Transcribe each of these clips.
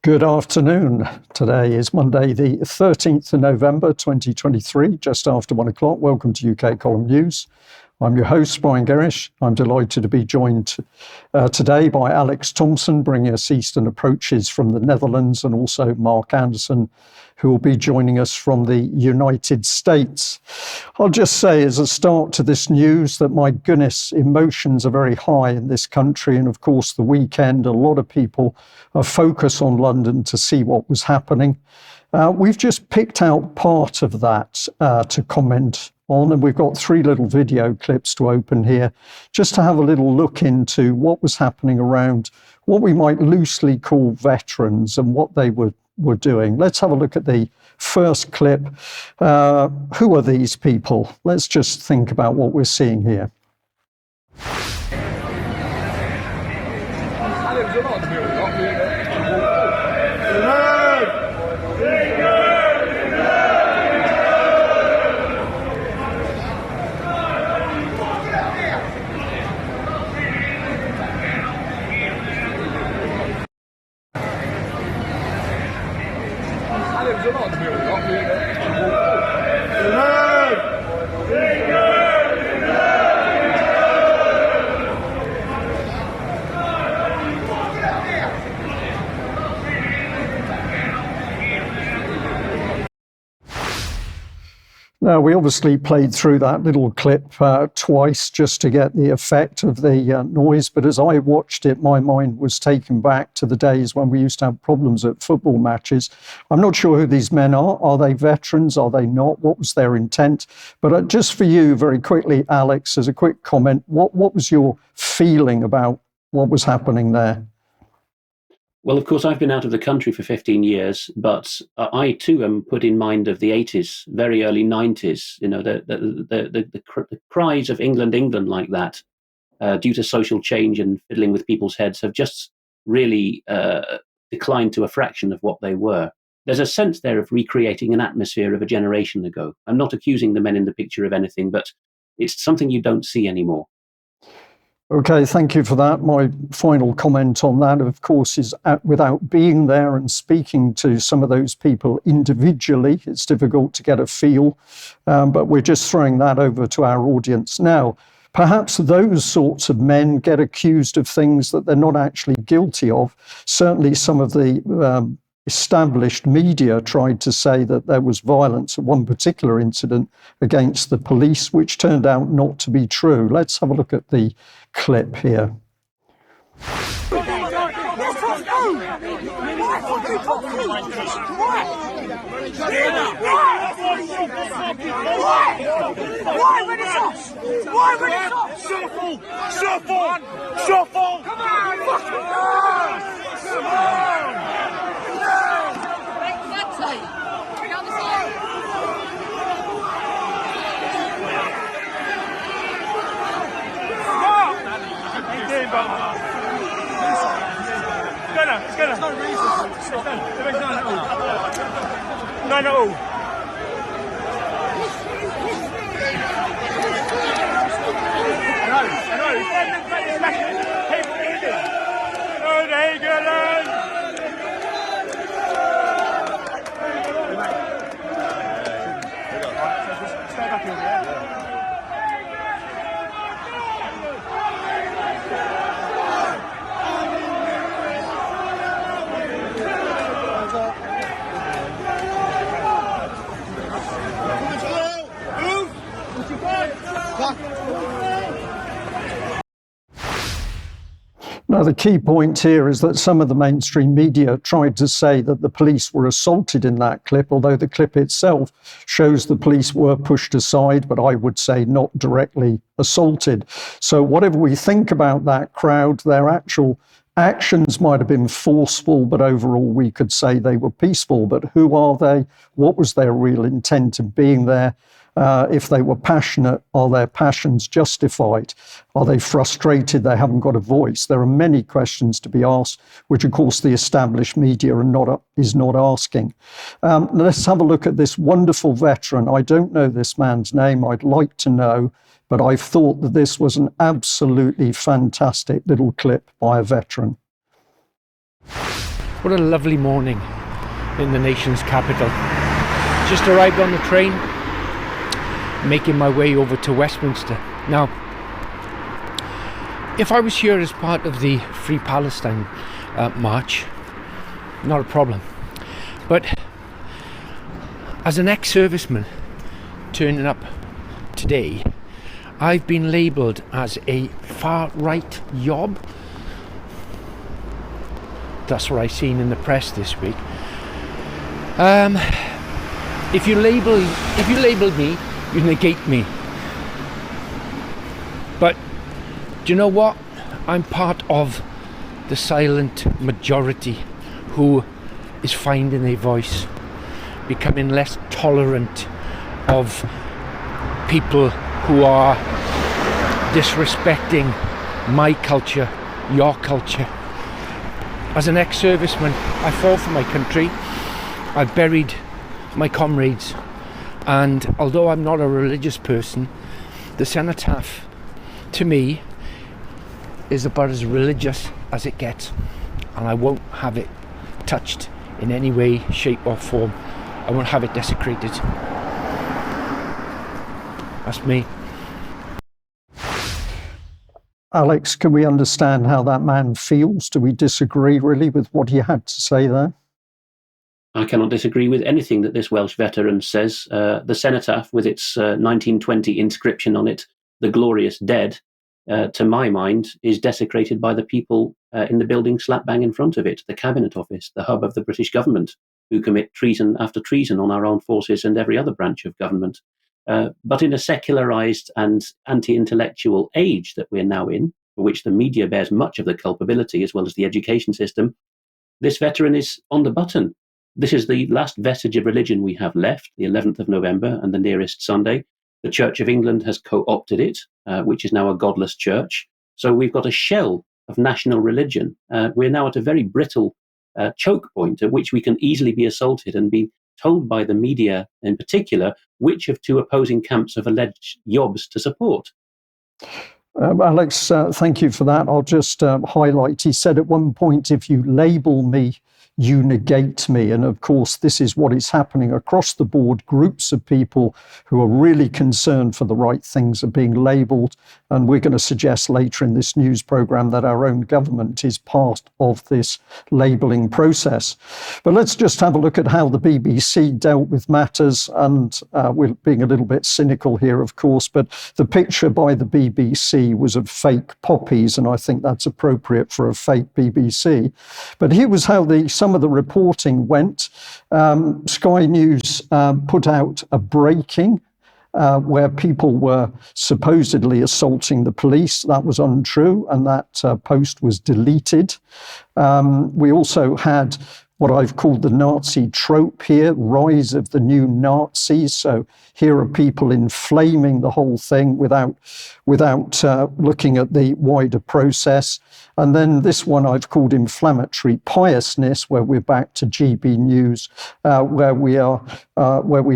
Good afternoon. Today is Monday, the 13th of November, 2023, just after 1 o'clock. Welcome to UK Column News. I'm your host, Brian Gerrish. I'm delighted to be joined today by Alex Thomson, bringing us Eastern Approaches from the Netherlands, and also Mark Anderson, who will be joining us from the United States. I'll just say as a start to this news that, my goodness, emotions are very high in this country. And of course, the weekend, a lot of people are focused on London to see what was happening. We've just picked out part of that to comment on, and we've got 3 little video clips to open here, just to have a little look into what was happening around what we might loosely call veterans and what they were doing. Let's have a look at the first clip. Who are these people? Let's just think about what we're seeing here. Now, we obviously played through that little clip twice just to get the effect of the noise, but as I watched it, my mind was taken back to the days when we used to have problems at football matches. I'm not sure who these men are. Are they veterans? Are they not? What was their intent? But just for you, very quickly, Alex, as a quick comment, what was your feeling about what was happening there? Well, of course, I've been out of the country for 15 years, but I too am put in mind of the 80s, very early 90s. You know, the cries of England, England like that, due to social change and fiddling with people's heads, have just really declined to a fraction of what they were. There's a sense there of recreating an atmosphere of a generation ago. I'm not accusing the men in the picture of anything, but it's something you don't see anymore. Okay, thank you for that. My final comment on that, of course, is without being there and speaking to some of those people individually, it's difficult to get a feel, but we're just throwing that over to our audience now. Perhaps those sorts of men get accused of things that they're not actually guilty of. Certainly some of the established media tried to say that there was violence at one particular incident against the police, which turned out not to be true. Let's have a look at the clip here. Shuffle! Come on! There's no reason. There is none at all. None at all. I know. People eating. Oh, they get it. Stay back in there. Now, the key point here is that some of the mainstream media tried to say that the police were assaulted in that clip, although the clip itself shows the police were pushed aside, but I would say not directly assaulted. So whatever we think about that crowd, their actual actions might have been forceful, but overall we could say they were peaceful. But who are they? What was their real intent in being there? If they were passionate, are their passions justified? Are they frustrated they haven't got a voice? There are many questions to be asked, which of course the established media is not asking. Let's have a look at this wonderful veteran. I don't know this man's name. I'd like to know, but I thought that this was an absolutely fantastic little clip by a veteran. What a lovely morning in the nation's capital. Just arrived on the train, making my way over to Westminster. Now, if I was here as part of the Free Palestine march, not a problem. But as an ex-serviceman turning up today, I've been labelled as a far-right yob. That's what I've seen in the press this week. If you label me, you negate me. But do you know what? I'm part of the silent majority who is finding a voice, becoming less tolerant of people who are disrespecting my culture, your culture. As an ex-serviceman, I fought for my country. I buried my comrades, and although I'm not a religious person, the cenotaph to me is about as religious as it gets, and I won't have it touched in any way, shape or form. I won't have it desecrated. That's me. Alex, can we understand how that man feels? Do we disagree really with what he had to say there? I cannot disagree with anything that this Welsh veteran says. The cenotaph, with its 1920 inscription on it, "The Glorious Dead," to my mind, is desecrated by the people in the building slap bang in front of it, the Cabinet Office, the hub of the British government, who commit treason after treason on our armed forces and every other branch of government. But in a secularised and anti-intellectual age that we're now in, for which the media bears much of the culpability as well as the education system, this veteran is on the button. This is the last vestige of religion we have left, the 11th of November and the nearest Sunday. The Church of England has co-opted it, which is now a godless church. So we've got a shell of national religion. We're now at a very brittle choke point at which we can easily be assaulted and be told by the media in particular which of two opposing camps of alleged yobs to support. Alex, thank you for that. I'll just highlight, he said at one point, if you label me, you negate me. And of course, this is what is happening across the board. Groups of people who are really concerned for the right things are being labelled. And we're going to suggest later in this news programme that our own government is part of this labelling process. But let's just have a look at how the BBC dealt with matters. And we're being a little bit cynical here, of course, but the picture by the BBC was of fake poppies, and I think that's appropriate for a fake BBC. But here was how some of the reporting went. Sky News put out a breaking where people were supposedly assaulting the police. That was untrue, and that post was deleted. We also had what I've called the Nazi trope here, rise of the new Nazis. So here are people inflaming the whole thing without looking at the wider process. And then this one I've called inflammatory piousness, where we're back to GB News, where we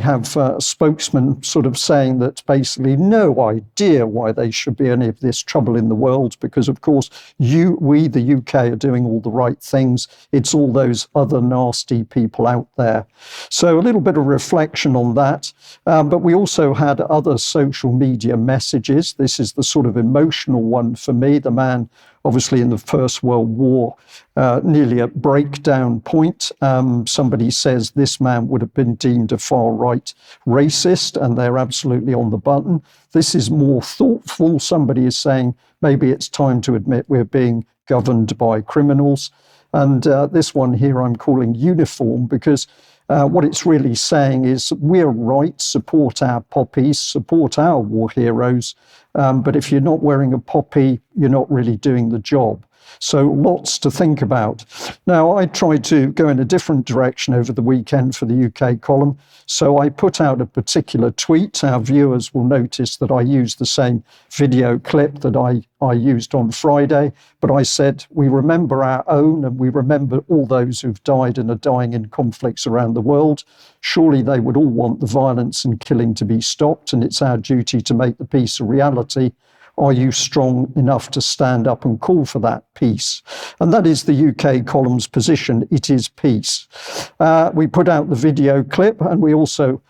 have a spokesman sort of saying that basically no idea why there should be any of this trouble in the world, because of course we, the UK, are doing all the right things. It's all those other nasty people out there. So a little bit of reflection on that. But we also had other social media messages. This is the sort of emotional one for me. The man, obviously in the First World War, nearly at breakdown point. Somebody says this man would have been deemed a far-right racist, and they're absolutely on the button. This is more thoughtful. Somebody is saying maybe it's time to admit we're being governed by criminals. And this one here I'm calling uniform, because what it's really saying is we're right, support our poppies, support our war heroes, but if you're not wearing a poppy, you're not really doing the job. So lots to think about. Now, I tried to go in a different direction over the weekend for the UK column. So I put out a particular tweet. Our viewers will notice that I used the same video clip that I used on Friday. But I said, we remember our own and we remember all those who've died and are dying in conflicts around the world. Surely they would all want the violence and killing to be stopped. And it's our duty to make the peace a reality. Are you strong enough to stand up and call for that peace? And that is the UK column's position. It is peace. We put out the video clip, and we also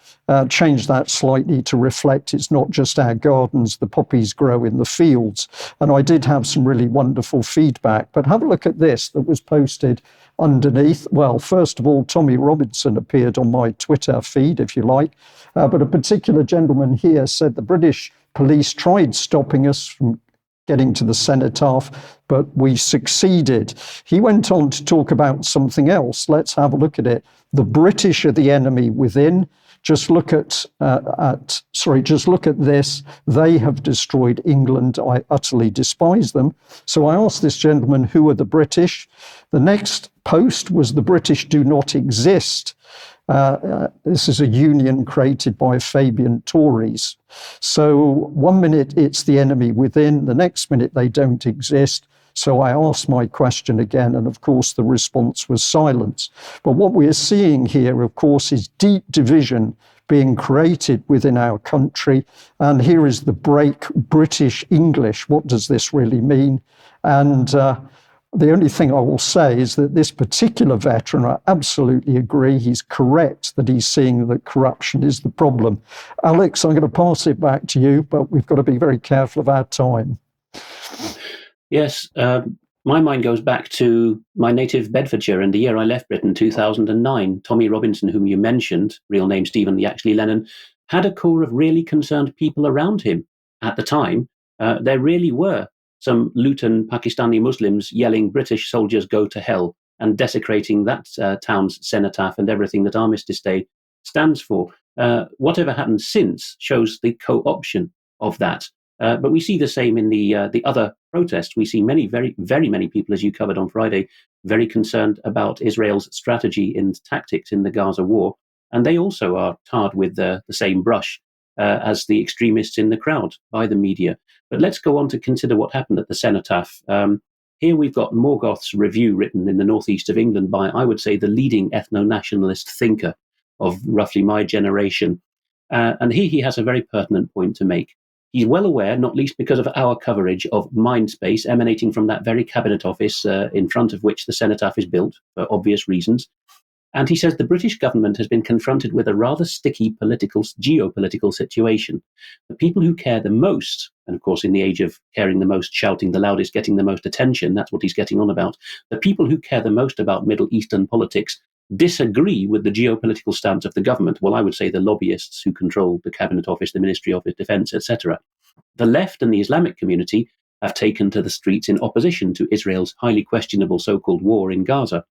changed that slightly to reflect it's not just our gardens, the poppies grow in the fields. And I did have some really wonderful feedback. But have a look at this that was posted underneath. Well, first of all, Tommy Robinson appeared on my Twitter feed, if you like. But a particular gentleman here said the British police tried stopping us from getting to the cenotaph, but we succeeded. He went on to talk about something else. Let's have a look at it. The British are the enemy within. Just look at this. They have destroyed England. I utterly despise them. So I asked this gentleman, who are the British? The next post was the British do not exist. This is a union created by Fabian Tories. So 1 minute it's the enemy within, the next minute they don't exist. So I asked my question again, and of course the response was silence. But what we're seeing here, of course, is deep division being created within our country. And here is the break, British English. What does this really mean? And the only thing I will say is that this particular veteran, I absolutely agree, he's correct that he's seeing that corruption is the problem. Alex, I'm going to pass it back to you, but we've got to be very careful of our time. Yes, my mind goes back to my native Bedfordshire and the year I left Britain, 2009. Tommy Robinson, whom you mentioned, real name Stephen Yaxley Lennon, had a core of really concerned people around him at the time. There really were some Luton Pakistani Muslims yelling British soldiers go to hell and desecrating that town's cenotaph and everything that Armistice Day stands for. Whatever happened since shows the co-option of that. But we see the same in the other protests. We see many, very, very many people, as you covered on Friday, very concerned about Israel's strategy and tactics in the Gaza war. And they also are tarred with the same brush as the extremists in the crowd by the media. But let's go on to consider what happened at the cenotaph. Here we've got Morgoth's review written in the northeast of England by, I would say, the leading ethno-nationalist thinker of roughly my generation. And here he has a very pertinent point to make. He's well aware, not least because of our coverage of Mindspace emanating from that very cabinet office in front of which the cenotaph is built, for obvious reasons. And he says the British government has been confronted with a rather sticky geopolitical situation. The people who care the most, and of course in the age of caring the most, shouting the loudest, getting the most attention, that's what he's getting on about, the people who care the most about Middle Eastern politics disagree with the geopolitical stance of the government. Well, I would say the lobbyists who control the Cabinet Office, the Ministry of Defense, etc. The left and the Islamic community have taken to the streets in opposition to Israel's highly questionable so-called war in Gaza.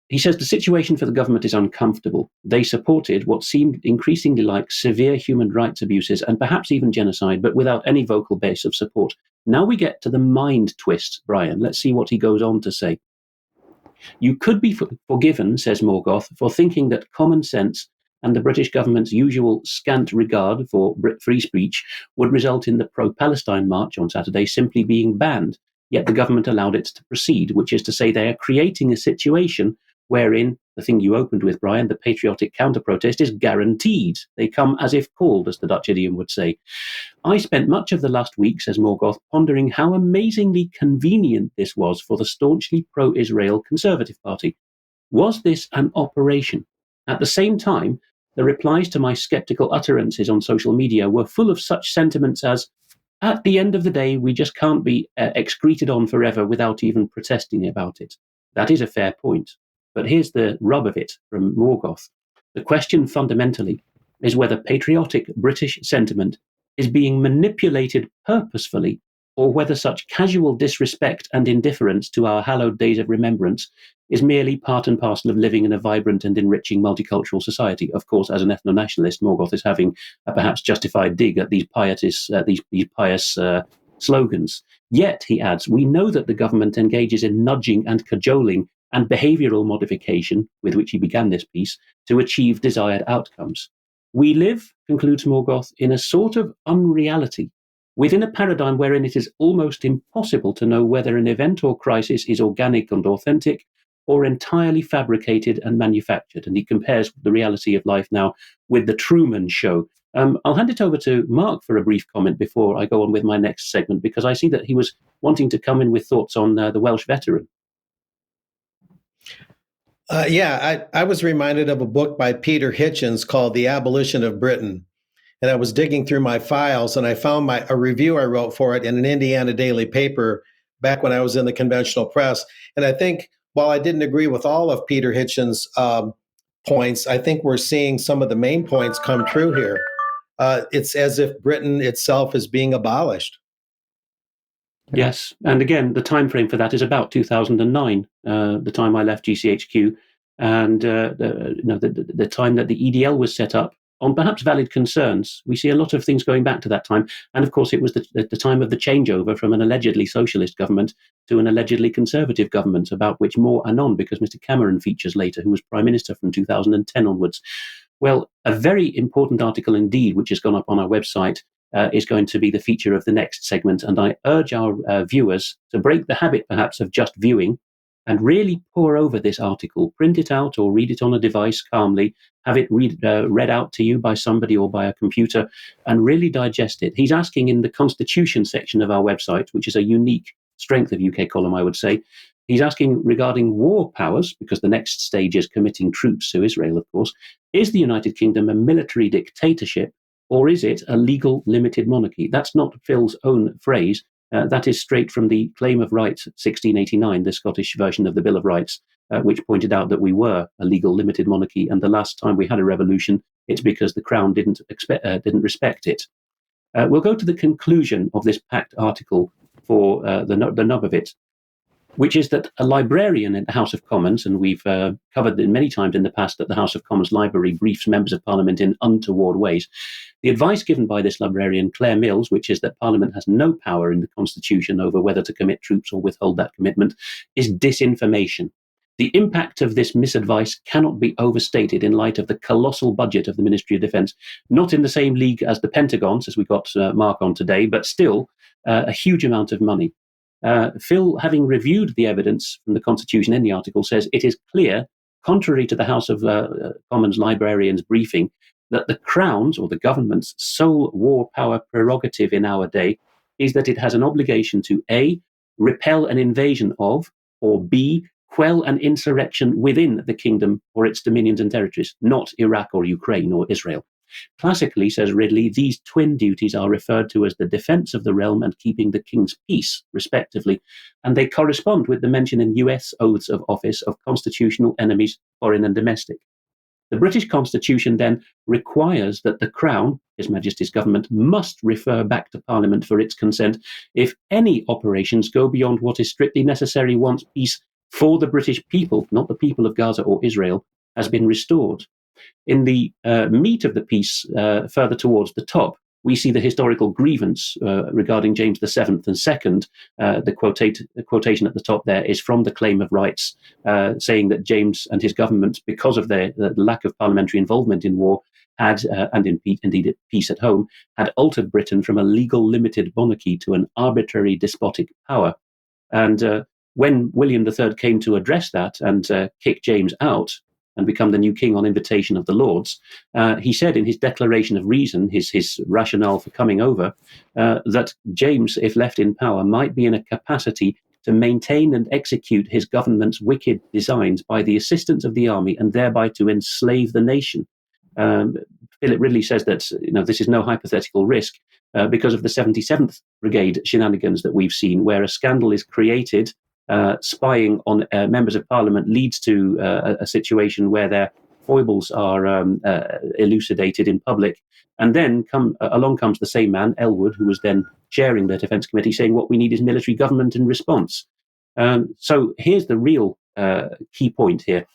He says the situation for the government is uncomfortable. They supported what seemed increasingly like severe human rights abuses and perhaps even genocide, but without any vocal base of support. Now we get to the mind twist, Brian. Let's see what he goes on to say. You could be forgiven, says Morgoth, for thinking that common sense and the British government's usual scant regard for free speech would result in the pro-Palestine march on Saturday simply being banned, yet the government allowed it to proceed, which is to say they are creating a situation wherein, the thing you opened with, Brian, the patriotic counter-protest is guaranteed. They come as if called, as the Dutch idiom would say. I spent much of the last week, says Morgoth, pondering how amazingly convenient this was for the staunchly pro-Israel Conservative Party. Was this an operation? At the same time, the replies to my sceptical utterances on social media were full of such sentiments as, at the end of the day, we just can't be excreted on forever without even protesting about it. That is a fair point. But here's the rub of it from Morgoth. The question fundamentally is whether patriotic British sentiment is being manipulated purposefully, or whether such casual disrespect and indifference to our hallowed days of remembrance is merely part and parcel of living in a vibrant and enriching multicultural society. Of course, as an ethno-nationalist, Morgoth is having a perhaps justified dig at these pious slogans. Yet, he adds, we know that the government engages in nudging and cajoling and behavioural modification, with which he began this piece, to achieve desired outcomes. We live, concludes Morgoth, in a sort of unreality, within a paradigm wherein it is almost impossible to know whether an event or crisis is organic and authentic, or entirely fabricated and manufactured. And he compares the reality of life now with the Truman Show, I'll hand it over to Mark for a brief comment before I go on with my next segment, because I see that he was wanting to come in with thoughts on the Welsh veteran. I was reminded of a book by Peter Hitchens called The Abolition of Britain. And I was digging through my files and I found a review I wrote for it in an Indiana daily paper back when I was in the conventional press. And I think while I didn't agree with all of Peter Hitchens' points, I think we're seeing some of the main points come true here. It's as if Britain itself is being abolished. Yes, and again, the time frame for that is about 2009, the time I left GCHQ, and the time that the EDL was set up on perhaps valid concerns. We see a lot of things going back to that time, and of course, it was the time of the changeover from an allegedly socialist government to an allegedly conservative government, about which more anon, because Mr. Cameron features later, who was Prime Minister from 2010 onwards. Well, a very important article indeed, which has gone up on our website, is going to be the feature of the next segment. And I urge our viewers to break the habit, perhaps, of just viewing and really pore over this article, print it out or read it on a device calmly, have it read out to you by somebody or by a computer, and really digest it. He's asking in the Constitution section of our website, which is a unique strength of UK Column, I would say, he's asking regarding war powers, because the next stage is committing troops to Israel, of course. Is the United Kingdom a military dictatorship, or is it a legal limited monarchy? That's not Phil's own phrase. That is straight from the Claim of Rights 1689, the Scottish version of the Bill of Rights, which pointed out that we were a legal limited monarchy, and the last time we had a revolution, it's because the Crown didn't respect it. We'll go to the conclusion of this packed article for the nub of it, which is that a librarian in the House of Commons, and we've covered it many times in the past that the House of Commons Library briefs members of Parliament in untoward ways. The advice given by this librarian, Claire Mills, which is that Parliament has no power in the Constitution over whether to commit troops or withhold that commitment, is disinformation. The impact of this misadvice cannot be overstated in light of the colossal budget of the Ministry of Defence, not in the same league as the Pentagon's, as we got Mark on today, but still a huge amount of money. Phil, having reviewed the evidence from the Constitution in the article, says it is clear, contrary to the House of Commons librarian's briefing, that the Crown's or the government's sole war power prerogative in our day is that it has an obligation to A, repel an invasion of, or B, quell an insurrection within the kingdom or its dominions and territories, not Iraq or Ukraine or Israel. Classically, says Ridley, these twin duties are referred to as the defence of the realm and keeping the king's peace, respectively, and they correspond with the mention in US oaths of office of constitutional enemies, foreign and domestic. The British Constitution then requires that the Crown, His Majesty's government, must refer back to Parliament for its consent if any operations go beyond what is strictly necessary once peace for the British people, not the people of Gaza or Israel, has been restored. In the meat of the piece, further towards the top, we see the historical grievance regarding James VII and II. The quotation at the top there is from the Claim of Rights, saying that James and his government, because of the lack of parliamentary involvement in war, had, and indeed peace at home, had altered Britain from a legal limited monarchy to an arbitrary despotic power. And when William III came to address that and kick James out, and become the new king on invitation of the Lords, he said in his declaration of reason, his rationale for coming over, that James, if left in power, might be in a capacity to maintain and execute his government's wicked designs by the assistance of the army and thereby to enslave the nation. Philip Ridley says that this is no hypothetical risk because of the 77th Brigade shenanigans that we've seen, where a scandal is created, spying on members of Parliament leads to a situation where their foibles are elucidated in public. And then along comes the same man, Elwood, who was then chairing the Defence Committee, saying what we need is military government in response. So here's the real key point here.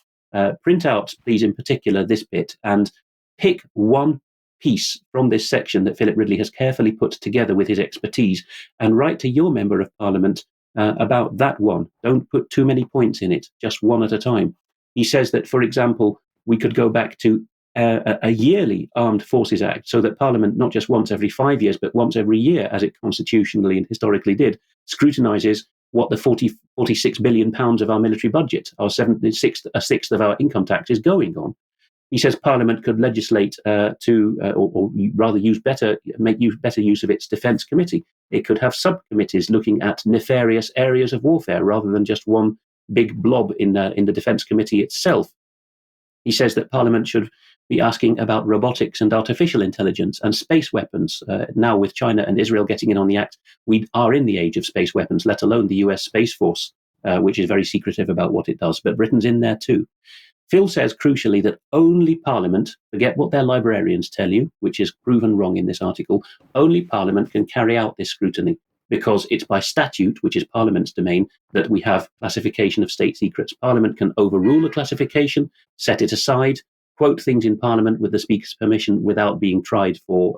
Print out, please, in particular, this bit, and pick one piece from this section that Philip Ridley has carefully put together with his expertise and write to your Member of Parliament about that one. Don't put too many points in it, just one at a time. He says that, for example, we could go back to a yearly Armed Forces Act so that Parliament, not just once every 5 years, but once every year, as it constitutionally and historically did, scrutinises what the 46 billion pounds of our military budget, a sixth of our income tax, is going on. He says Parliament could legislate or rather make better use of its Defence Committee. It could have subcommittees looking at nefarious areas of warfare rather than just one big blob in the Defence Committee itself. He says that Parliament should be asking about robotics and artificial intelligence and space weapons. Now, with China and Israel getting in on the act, we are in the age of space weapons, let alone the US Space Force, which is very secretive about what it does. But Britain's in there too. Phil says, crucially, that only Parliament, forget what their librarians tell you, which is proven wrong in this article, only Parliament can carry out this scrutiny, because it's by statute, which is Parliament's domain, that we have classification of state secrets. Parliament can overrule a classification, set it aside, quote things in Parliament with the Speaker's permission without being tried for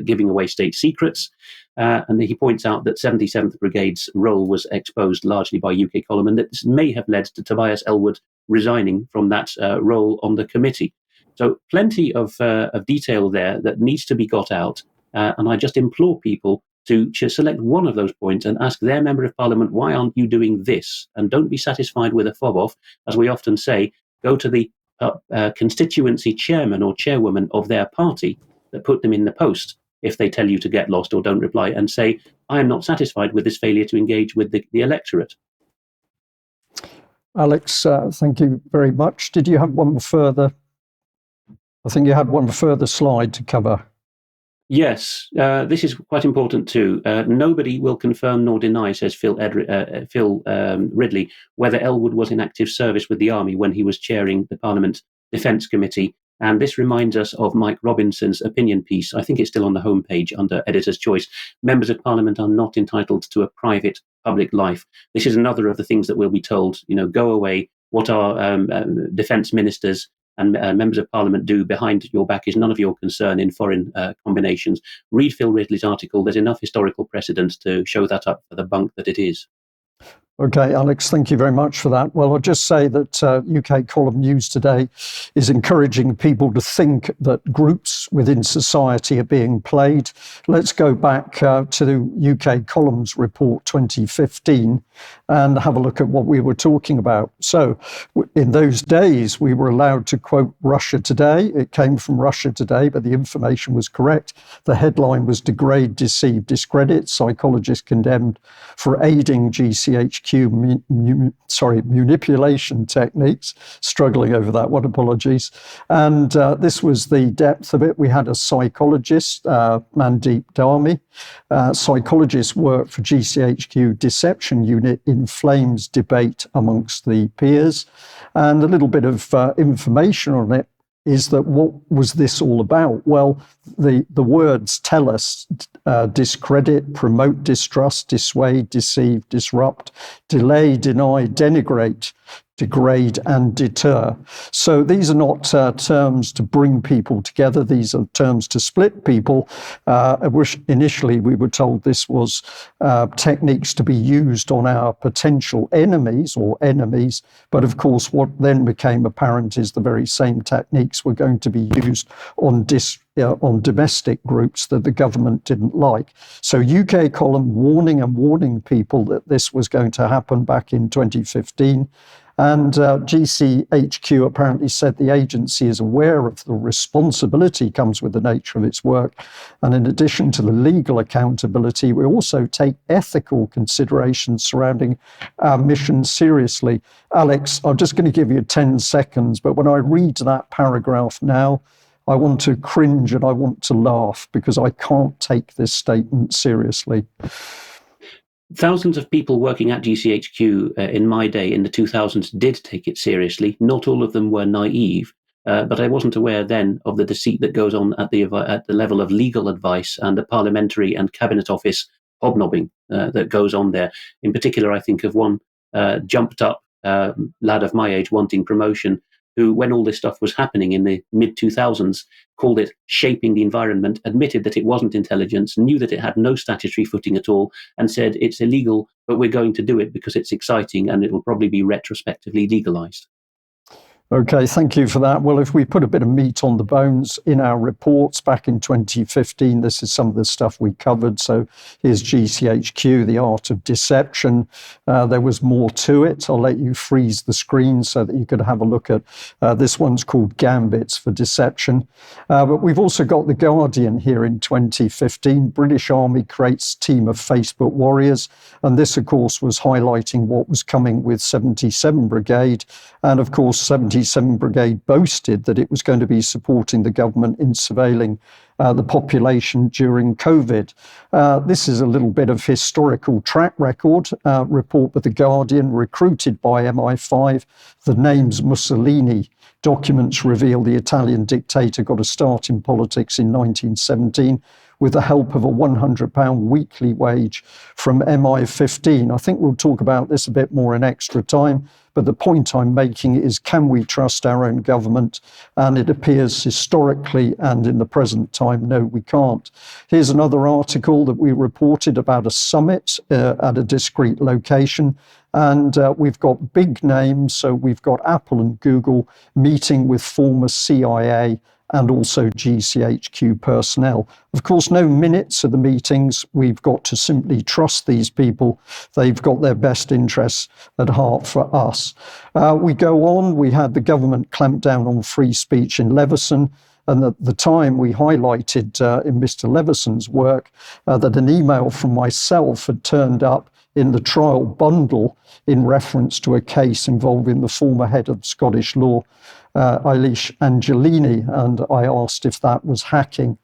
giving away state secrets. And he points out that 77th Brigade's role was exposed largely by UK Column, and that this may have led to Tobias Ellwood resigning from that role on the committee. So plenty of detail there that needs to be got out. And I just implore people to select one of those points and ask their member of Parliament, why aren't you doing this? And don't be satisfied with a fob off. As we often say, go to the constituency chairman or chairwoman of their party that put them in the post if they tell you to get lost or don't reply, and say, I am not satisfied with this failure to engage with the electorate. Alex, thank you very much. Did you have one further? I think you had one further slide to cover. Yes, this is quite important too. Nobody will confirm nor deny, says Phil Ridley, whether Ellwood was in active service with the Army when he was chairing the Parliament Defence Committee. And this reminds us of Mike Robinson's opinion piece. I think it's still on the homepage under Editor's Choice. Members of Parliament are not entitled to a private public life. This is another of the things that we'll be told, go away. What our defence ministers and members of Parliament do behind your back is none of your concern in foreign combinations. Read Phil Ridley's article. There's enough historical precedent to show that up for the bunk that it is. Okay, Alex, thank you very much for that. Well, I'll just say that UK Column News today is encouraging people to think that groups within society are being played. Let's go back to the UK Columns Report 2015 and have a look at what we were talking about. So in those days, we were allowed to quote Russia Today. It came from Russia Today, but the information was correct. The headline was Degrade, Deceive, Discredit, Psychologists Condemned for Aiding GCHQ manipulation techniques. Struggling over that one, apologies. And this was the depth of it. We had a psychologist, Mandeep Dharmi. Psychologists work for GCHQ Deception Unit inflames debate amongst the peers. And a little bit of information on it is that what was this all about? Well, the words tell us discredit, promote distrust, dissuade, deceive, disrupt, delay, deny, denigrate, degrade and deter. So these are not terms to bring people together. These are terms to split people. Initially, we were told this was techniques to be used on our potential enemies or enemies. But of course, what then became apparent is the very same techniques were going to be used on domestic groups that the government didn't like. So UK Column warning people that this was going to happen back in 2015. And GCHQ apparently said the agency is aware of the responsibility comes with the nature of its work. And in addition to the legal accountability, we also take ethical considerations surrounding our mission seriously. Alex, I'm just going to give you 10 seconds, but when I read that paragraph now, I want to cringe and I want to laugh because I can't take this statement seriously. Thousands of people working at GCHQ in my day in the 2000s did take it seriously. Not all of them were naive, but I wasn't aware then of the deceit that goes on at the level of legal advice and the parliamentary and cabinet office hobnobbing that goes on there. In particular, I think of one jumped up lad of my age wanting promotion who, when all this stuff was happening in the mid-2000s, called it shaping the environment, admitted that it wasn't intelligence, knew that it had no statutory footing at all, and said it's illegal, but we're going to do it because it's exciting and it will probably be retrospectively legalized. Okay, thank you for that. Well, if we put a bit of meat on the bones in our reports back in 2015, this is some of the stuff we covered. So here's GCHQ, the art of deception. There was more to it. I'll let you freeze the screen so that you could have a look at this one's called Gambits for Deception. But we've also got The Guardian here in 2015. British Army creates team of Facebook warriors. And this, of course, was highlighting what was coming with 77 Brigade. And of course, 77 Brigade boasted that it was going to be supporting the government in surveilling the population during COVID. This is a little bit of historical track record. Report by The Guardian, recruited by MI5. The name's Mussolini. Documents reveal the Italian dictator got a start in politics in 1917 with the help of a £100 weekly wage from MI15. I think we'll talk about this a bit more in extra time, but the point I'm making is, can we trust our own government? And it appears historically and in the present time, no, we can't. Here's another article that we reported about a summit at a discrete location. And we've got big names. So we've got Apple and Google meeting with former CIA and also GCHQ personnel. Of course, no minutes of the meetings. We've got to simply trust these people. They've got their best interests at heart for us. We go on. We had the government clamp down on free speech in Leveson. And at the time, we highlighted in Mr. Leveson's work that an email from myself had turned up in the trial bundle in reference to a case involving the former head of Scottish law, Eilish Angelini, and I asked if that was hacking.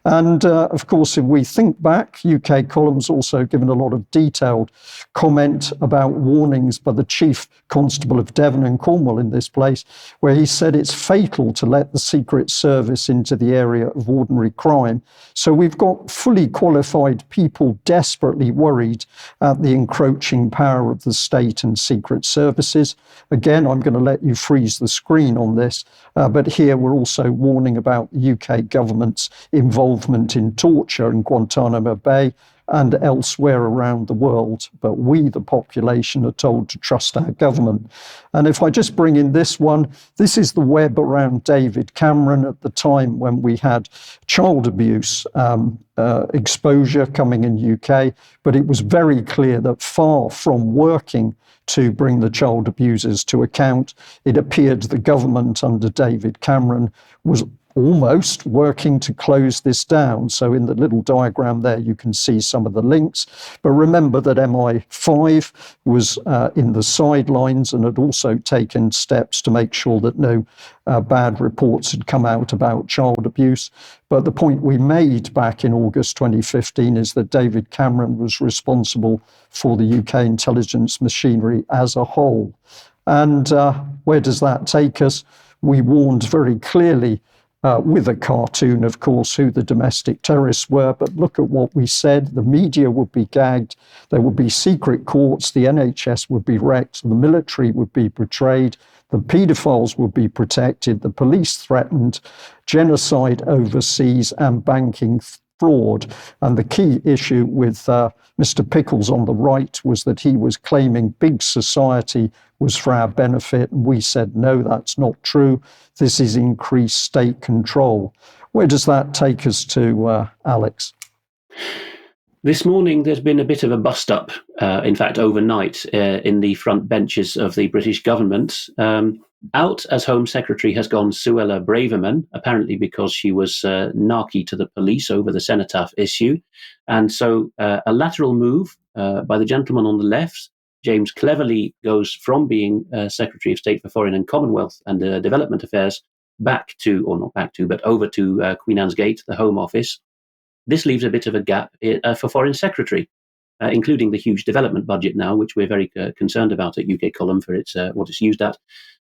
And of course, if we think back, UK Column's also given a lot of detailed comment about warnings by the Chief Constable of Devon and Cornwall in this place, where he said it's fatal to let the Secret Service into the area of ordinary crime. So we've got fully qualified people desperately worried at the encroaching power of the state and secret services. Again, I'm going to let you freeze the screen on this, but here we're also warning about the UK government's involvement in torture in Guantanamo Bay and elsewhere around the world. But we, the population, are told to trust our government. And if I just bring in this one, this is the web around David Cameron at the time when we had child abuse exposure coming in UK. But it was very clear that far from working to bring the child abusers to account, it appeared the government under David Cameron was almost working to close this down. So in the little diagram there, you can see some of the links. But remember that MI5 was in the sidelines and had also taken steps to make sure that no bad reports had come out about child abuse. But the point we made back in August 2015 is that David Cameron was responsible for the UK intelligence machinery as a whole. And where does that take us? We warned very clearly with a cartoon, of course, who the domestic terrorists were. But look at what we said. The media would be gagged. There would be secret courts. The NHS would be wrecked. The military would be betrayed. The paedophiles would be protected. The police threatened. Genocide overseas and banking fraud. And the key issue with Mr. Pickles on the right was that he was claiming big society was for our benefit. And we said, no, that's not true. This is increased state control. Where does that take us to, Alex? This morning, there's been a bit of a bust-up, in fact, overnight, in the front benches of the British government. Out as Home Secretary has gone Suella Braverman, apparently because she was narky to the police over the cenotaph issue. And so a lateral move by the gentleman on the left, James Cleverly, goes from being Secretary of State for Foreign and Commonwealth and Development Affairs back to, or not back to, but over to Queen Anne's Gate, the Home Office. This leaves a bit of a gap for Foreign Secretary, including the huge development budget now, which we're very concerned about at UK Column for its what it's used at.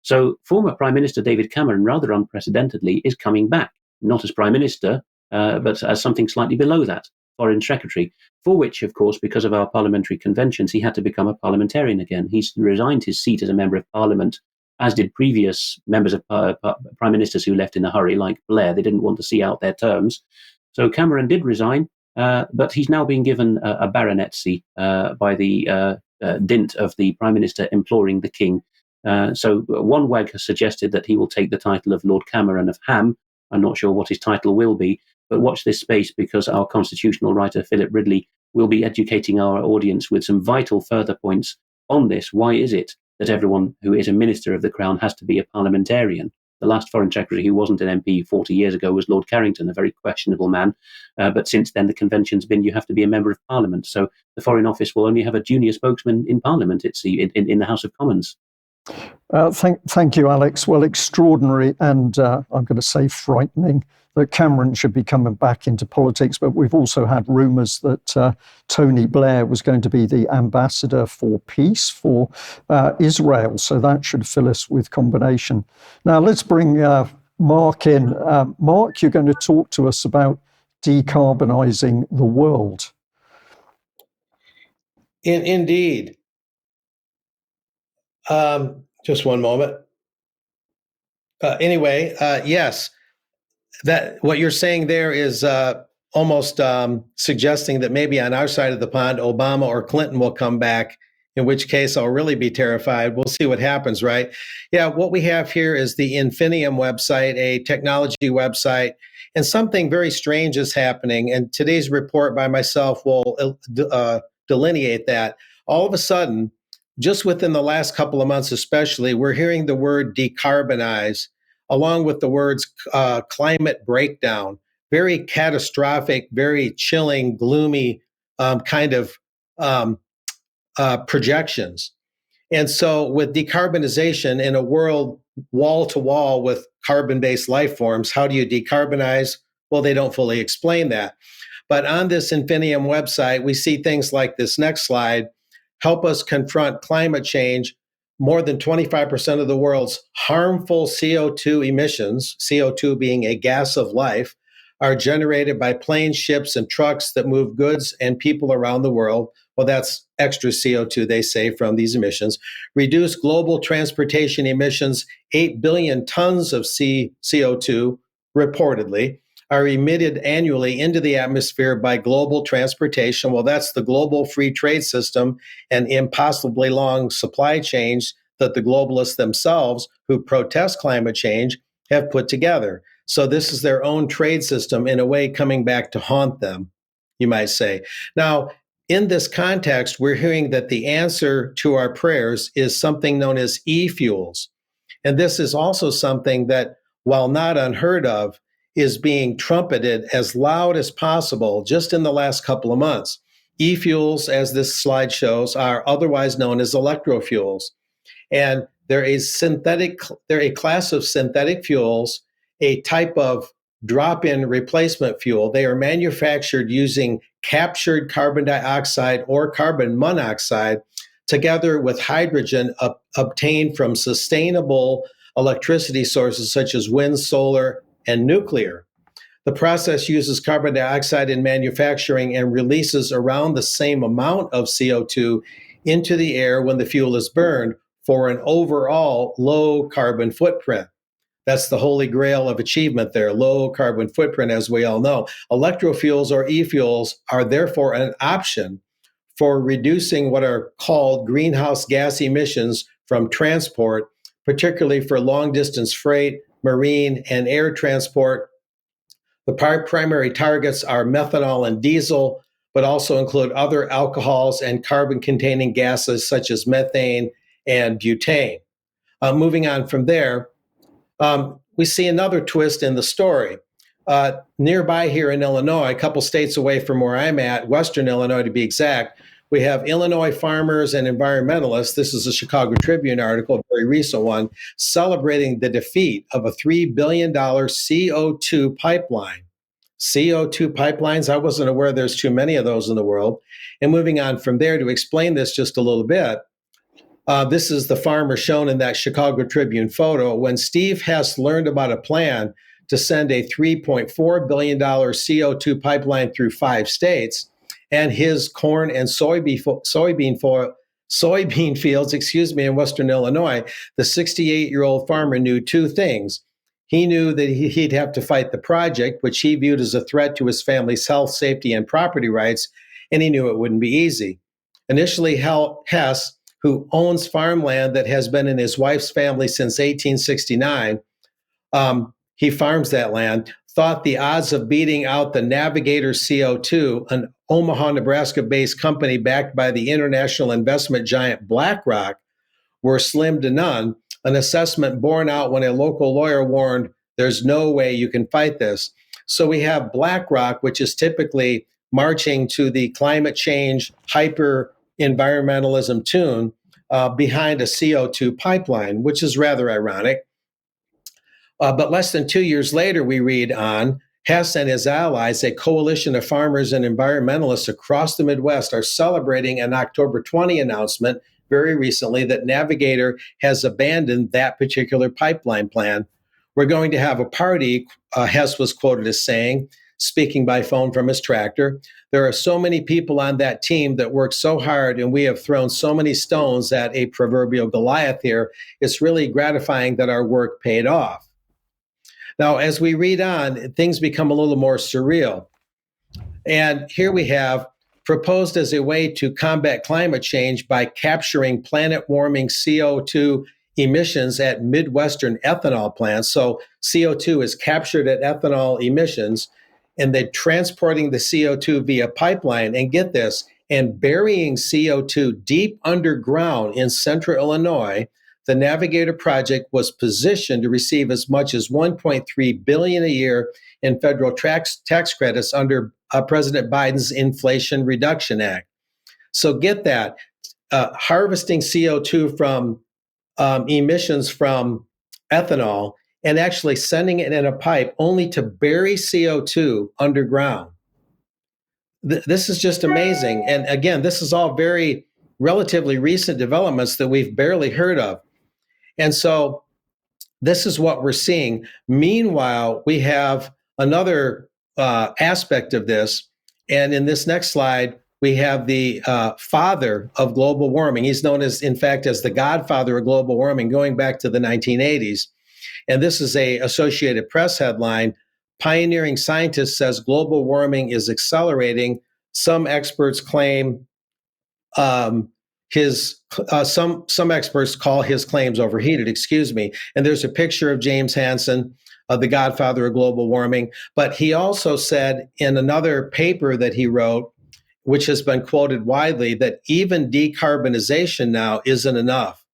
So former Prime Minister David Cameron, rather unprecedentedly, is coming back, not as Prime Minister, but as something slightly below that, Foreign Secretary, for which, of course, because of our parliamentary conventions, he had to become a parliamentarian again. He's resigned his seat as a member of Parliament, as did previous members of Prime Ministers who left in a hurry, like Blair. They didn't want to see out their terms. So Cameron did resign, but he's now been given a baronetcy by the dint of the Prime Minister imploring the King So one wag has suggested that he will take the title of Lord Cameron of Ham. I'm not sure what his title will be, but watch this space, because our constitutional writer, Philip Ridley, will be educating our audience with some vital further points on this. Why is it that everyone who is a minister of the Crown has to be a parliamentarian? The last Foreign Secretary who wasn't an MP 40 years ago was Lord Carrington, a very questionable man. But since then, the convention's been you have to be a member of Parliament. So the Foreign Office will only have a junior spokesman in Parliament, in the House of Commons. Thank you, Alex. Well, extraordinary and I'm going to say frightening that Cameron should be coming back into politics. But we've also had rumours that Tony Blair was going to be the ambassador for peace for Israel. So that should fill us with combination. Now, let's bring Mark in. Mark, you're going to talk to us about decarbonising the world. Indeed. Just one moment. Yes, that what you're saying there is almost suggesting that maybe on our side of the pond, Obama or Clinton will come back, in which case I'll really be terrified. We'll see what happens, right? Yeah, what we have here is the Infinium website, a technology website, and something very strange is happening. And today's report by myself will delineate that. All of a sudden, just within the last couple of months especially, we're hearing the word decarbonize, along with the words climate breakdown, very catastrophic, very chilling, gloomy kind of projections. And so with decarbonization in a world wall to wall with carbon-based life forms, how do you decarbonize? Well, they don't fully explain that. But on this Infinium website, we see things like this next slide help us confront climate change. More than 25% of the world's harmful CO2 emissions, CO2 being a gas of life, are generated by planes, ships, and trucks that move goods and people around the world. Well, that's extra CO2, they say, from these emissions. Reduce global transportation emissions, 8 billion tons of CO2, reportedly, are emitted annually into the atmosphere by global transportation. Well, that's the global free trade system and impossibly long supply chains that the globalists themselves, who protest climate change, have put together. So this is their own trade system, in a way, coming back to haunt them, you might say. Now, in this context, we're hearing that the answer to our prayers is something known as e-fuels. And this is also something that, while not unheard of, is being trumpeted as loud as possible just in the last couple of months. E-fuels, as this slide shows, are otherwise known as electrofuels. And they're a class of synthetic fuels, a type of drop-in replacement fuel. They are manufactured using captured carbon dioxide or carbon monoxide together with hydrogen obtained from sustainable electricity sources such as wind, solar, and nuclear. The process uses carbon dioxide in manufacturing and releases around the same amount of CO2 into the air when the fuel is burned for an overall low carbon footprint. That's the holy grail of achievement there, low carbon footprint, as we all know. Electrofuels or e-fuels are therefore an option for reducing what are called greenhouse gas emissions from transport, particularly for long distance freight, marine, and air transport. The primary targets are methanol and diesel, but also include other alcohols and carbon-containing gases such as methane and butane. Moving on from there, we see another twist in the story. Nearby here in Illinois, a couple states away from where I'm at, Western Illinois to be exact, we have Illinois farmers and environmentalists, this is a Chicago Tribune article, a very recent one, celebrating the defeat of a $3 billion CO2 pipeline. CO2 pipelines, I wasn't aware there's too many of those in the world. And moving on from there, to explain this just a little bit, this is the farmer shown in that Chicago Tribune photo. When Steve Hess learned about a plan to send a $3.4 billion CO2 pipeline through 5 states, and his corn and soybean fields, in Western Illinois, the 68-year-old farmer knew 2 things. He knew that he'd have to fight the project, which he viewed as a threat to his family's health, safety, and property rights, and he knew it wouldn't be easy. Initially, Hess, who owns farmland that has been in his wife's family since 1869. He farms that land, thought the odds of beating out the Navigator CO2, an Omaha, Nebraska-based company backed by the international investment giant BlackRock, were slim to none, an assessment borne out when a local lawyer warned, there's no way you can fight this. So we have BlackRock, which is typically marching to the climate change hyper environmentalism tune behind a CO2 pipeline, which is rather ironic. But less than 2 years later, we read on, Hess and his allies, a coalition of farmers and environmentalists across the Midwest, are celebrating an October 20 announcement very recently that Navigator has abandoned that particular pipeline plan. We're going to have a party, Hess was quoted as saying, speaking by phone from his tractor. There are so many people on that team that work so hard, and we have thrown so many stones at a proverbial Goliath here. It's really gratifying that our work paid off. Now, as we read on, things become a little more surreal. And here we have proposed as a way to combat climate change by capturing planet-warming CO2 emissions at Midwestern ethanol plants. So CO2 is captured at ethanol emissions, and they're transporting the CO2 via pipeline, and get this, and burying CO2 deep underground in central Illinois. The Navigator project was positioned to receive as much as $1.3 billion a year in federal tax credits under President Biden's Inflation Reduction Act. So get that, harvesting CO2 from emissions from ethanol and actually sending it in a pipe only to bury CO2 underground. This is just amazing. And again, this is all very relatively recent developments that we've barely heard of. And so this is what we're seeing. Meanwhile, we have another aspect of this. And in this next slide, we have the father of global warming. He's known as, in fact, as the godfather of global warming, going back to the 1980s. And this is a Associated Press headline. Pioneering scientist says global warming is accelerating. Some experts claim some experts call his claims overheated, And there's a picture of James Hansen, the godfather of global warming. But he also said in another paper that he wrote, which has been quoted widely, that even decarbonization now isn't enough.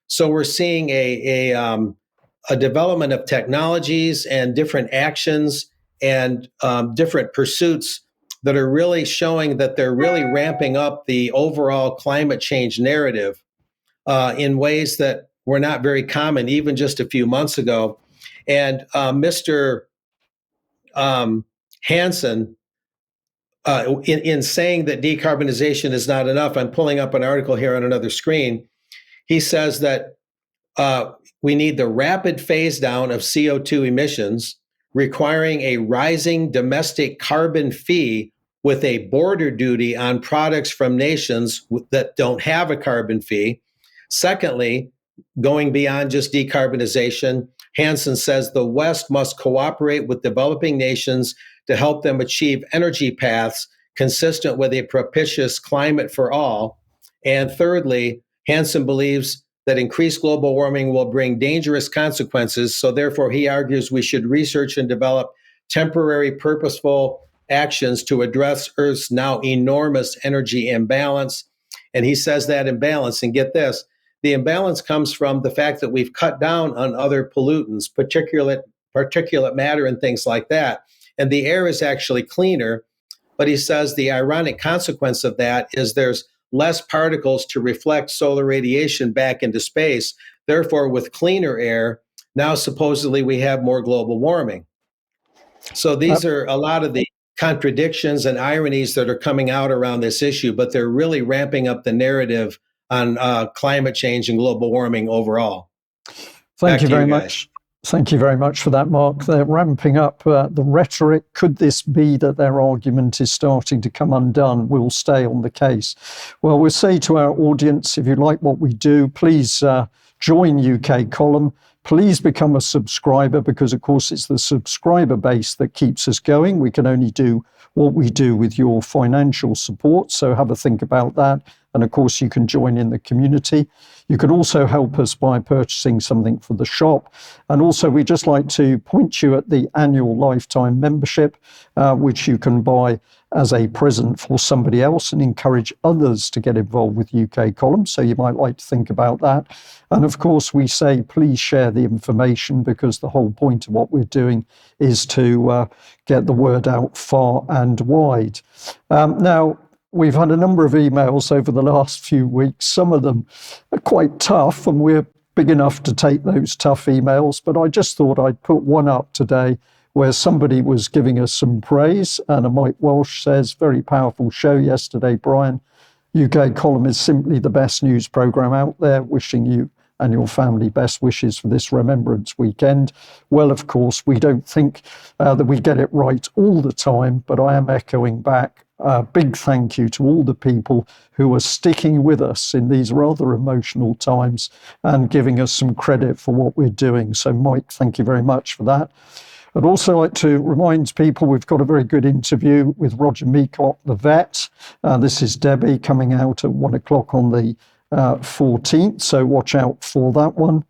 So we're seeing a development of technologies and different actions and different pursuits that are really showing that they're really ramping up the overall climate change narrative in ways that were not very common even just a few months ago. And Mr. Hansen, in saying that decarbonization is not enough, I'm pulling up an article here on another screen. He says that we need the rapid phase down of CO2 emissions, requiring a rising domestic carbon fee with a border duty on products from nations that don't have a carbon fee. Secondly, going beyond just decarbonization, Hansen says the West must cooperate with developing nations to help them achieve energy paths consistent with a propitious climate for all. And thirdly, Hansen believes that increased global warming will bring dangerous consequences. So therefore, he argues we should research and develop temporary, purposeful actions to address Earth's now enormous energy imbalance. And he says that imbalance, and get this, the imbalance comes from the fact that we've cut down on other pollutants, particulate matter and things like that. And the air is actually cleaner. But he says the ironic consequence of that is there's less particles to reflect solar radiation back into space. Therefore, with cleaner air, now supposedly we have more global warming. So these are a lot of the contradictions and ironies that are coming out around this issue, but they're really ramping up the narrative on climate change and global warming overall. Thank you very much. Thank you very much for that, Mark. They're ramping up the rhetoric. Could this be that their argument is starting to come undone? We'll stay on the case. Well, we'll say to our audience, if you like what we do, please join UK Column. please become a subscriber, because of course it's the subscriber base that keeps us going. We can only do what we do with your financial support, so have a think about that. And of course, you can join in the community. You can also help us by purchasing something for the shop. And also, we just like to point you at the annual lifetime membership, which you can buy as a present for somebody else and encourage others to get involved with UK Column. So you might like to think about that. And of course, we say, please share the information, because the whole point of what we're doing is to get the word out far and wide. Now, we've had a number of emails over the last few weeks. Some of them are quite tough, and we're big enough to take those tough emails. But I just thought I'd put one up today where somebody was giving us some praise. And Mike Walsh says, very powerful show yesterday, Brian. UK Column is simply the best news programme out there. Wishing you and your family best wishes for this Remembrance Weekend. Well, of course, we don't think that we get it right all the time, but I am echoing back a big thank you to all the people who are sticking with us in these rather emotional times and giving us some credit for what we're doing. So, Mike, thank you very much for that. I'd also like to remind people we've got a very good interview with Roger Meacott, the vet. This is Debbie, coming out at 1 o'clock on the 14th, so watch out for that one.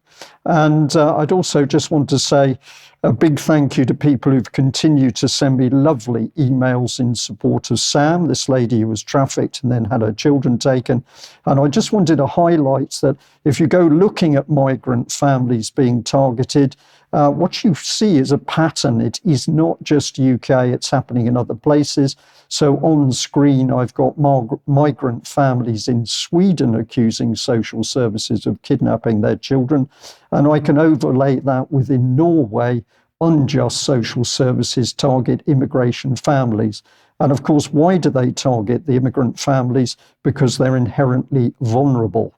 And I'd also just want to say a big thank you to people who've continued to send me lovely emails in support of Sam, this lady who was trafficked and then had her children taken. And I just wanted to highlight that if you go looking at migrant families being targeted, what you see is a pattern. It is not just UK, it's happening in other places. So on screen, I've got migrant families in Sweden accusing social services of kidnapping their children. And I can overlay that within Norway. Unjust social services target immigration families. And of course, why do they target the immigrant families? Because they're inherently vulnerable.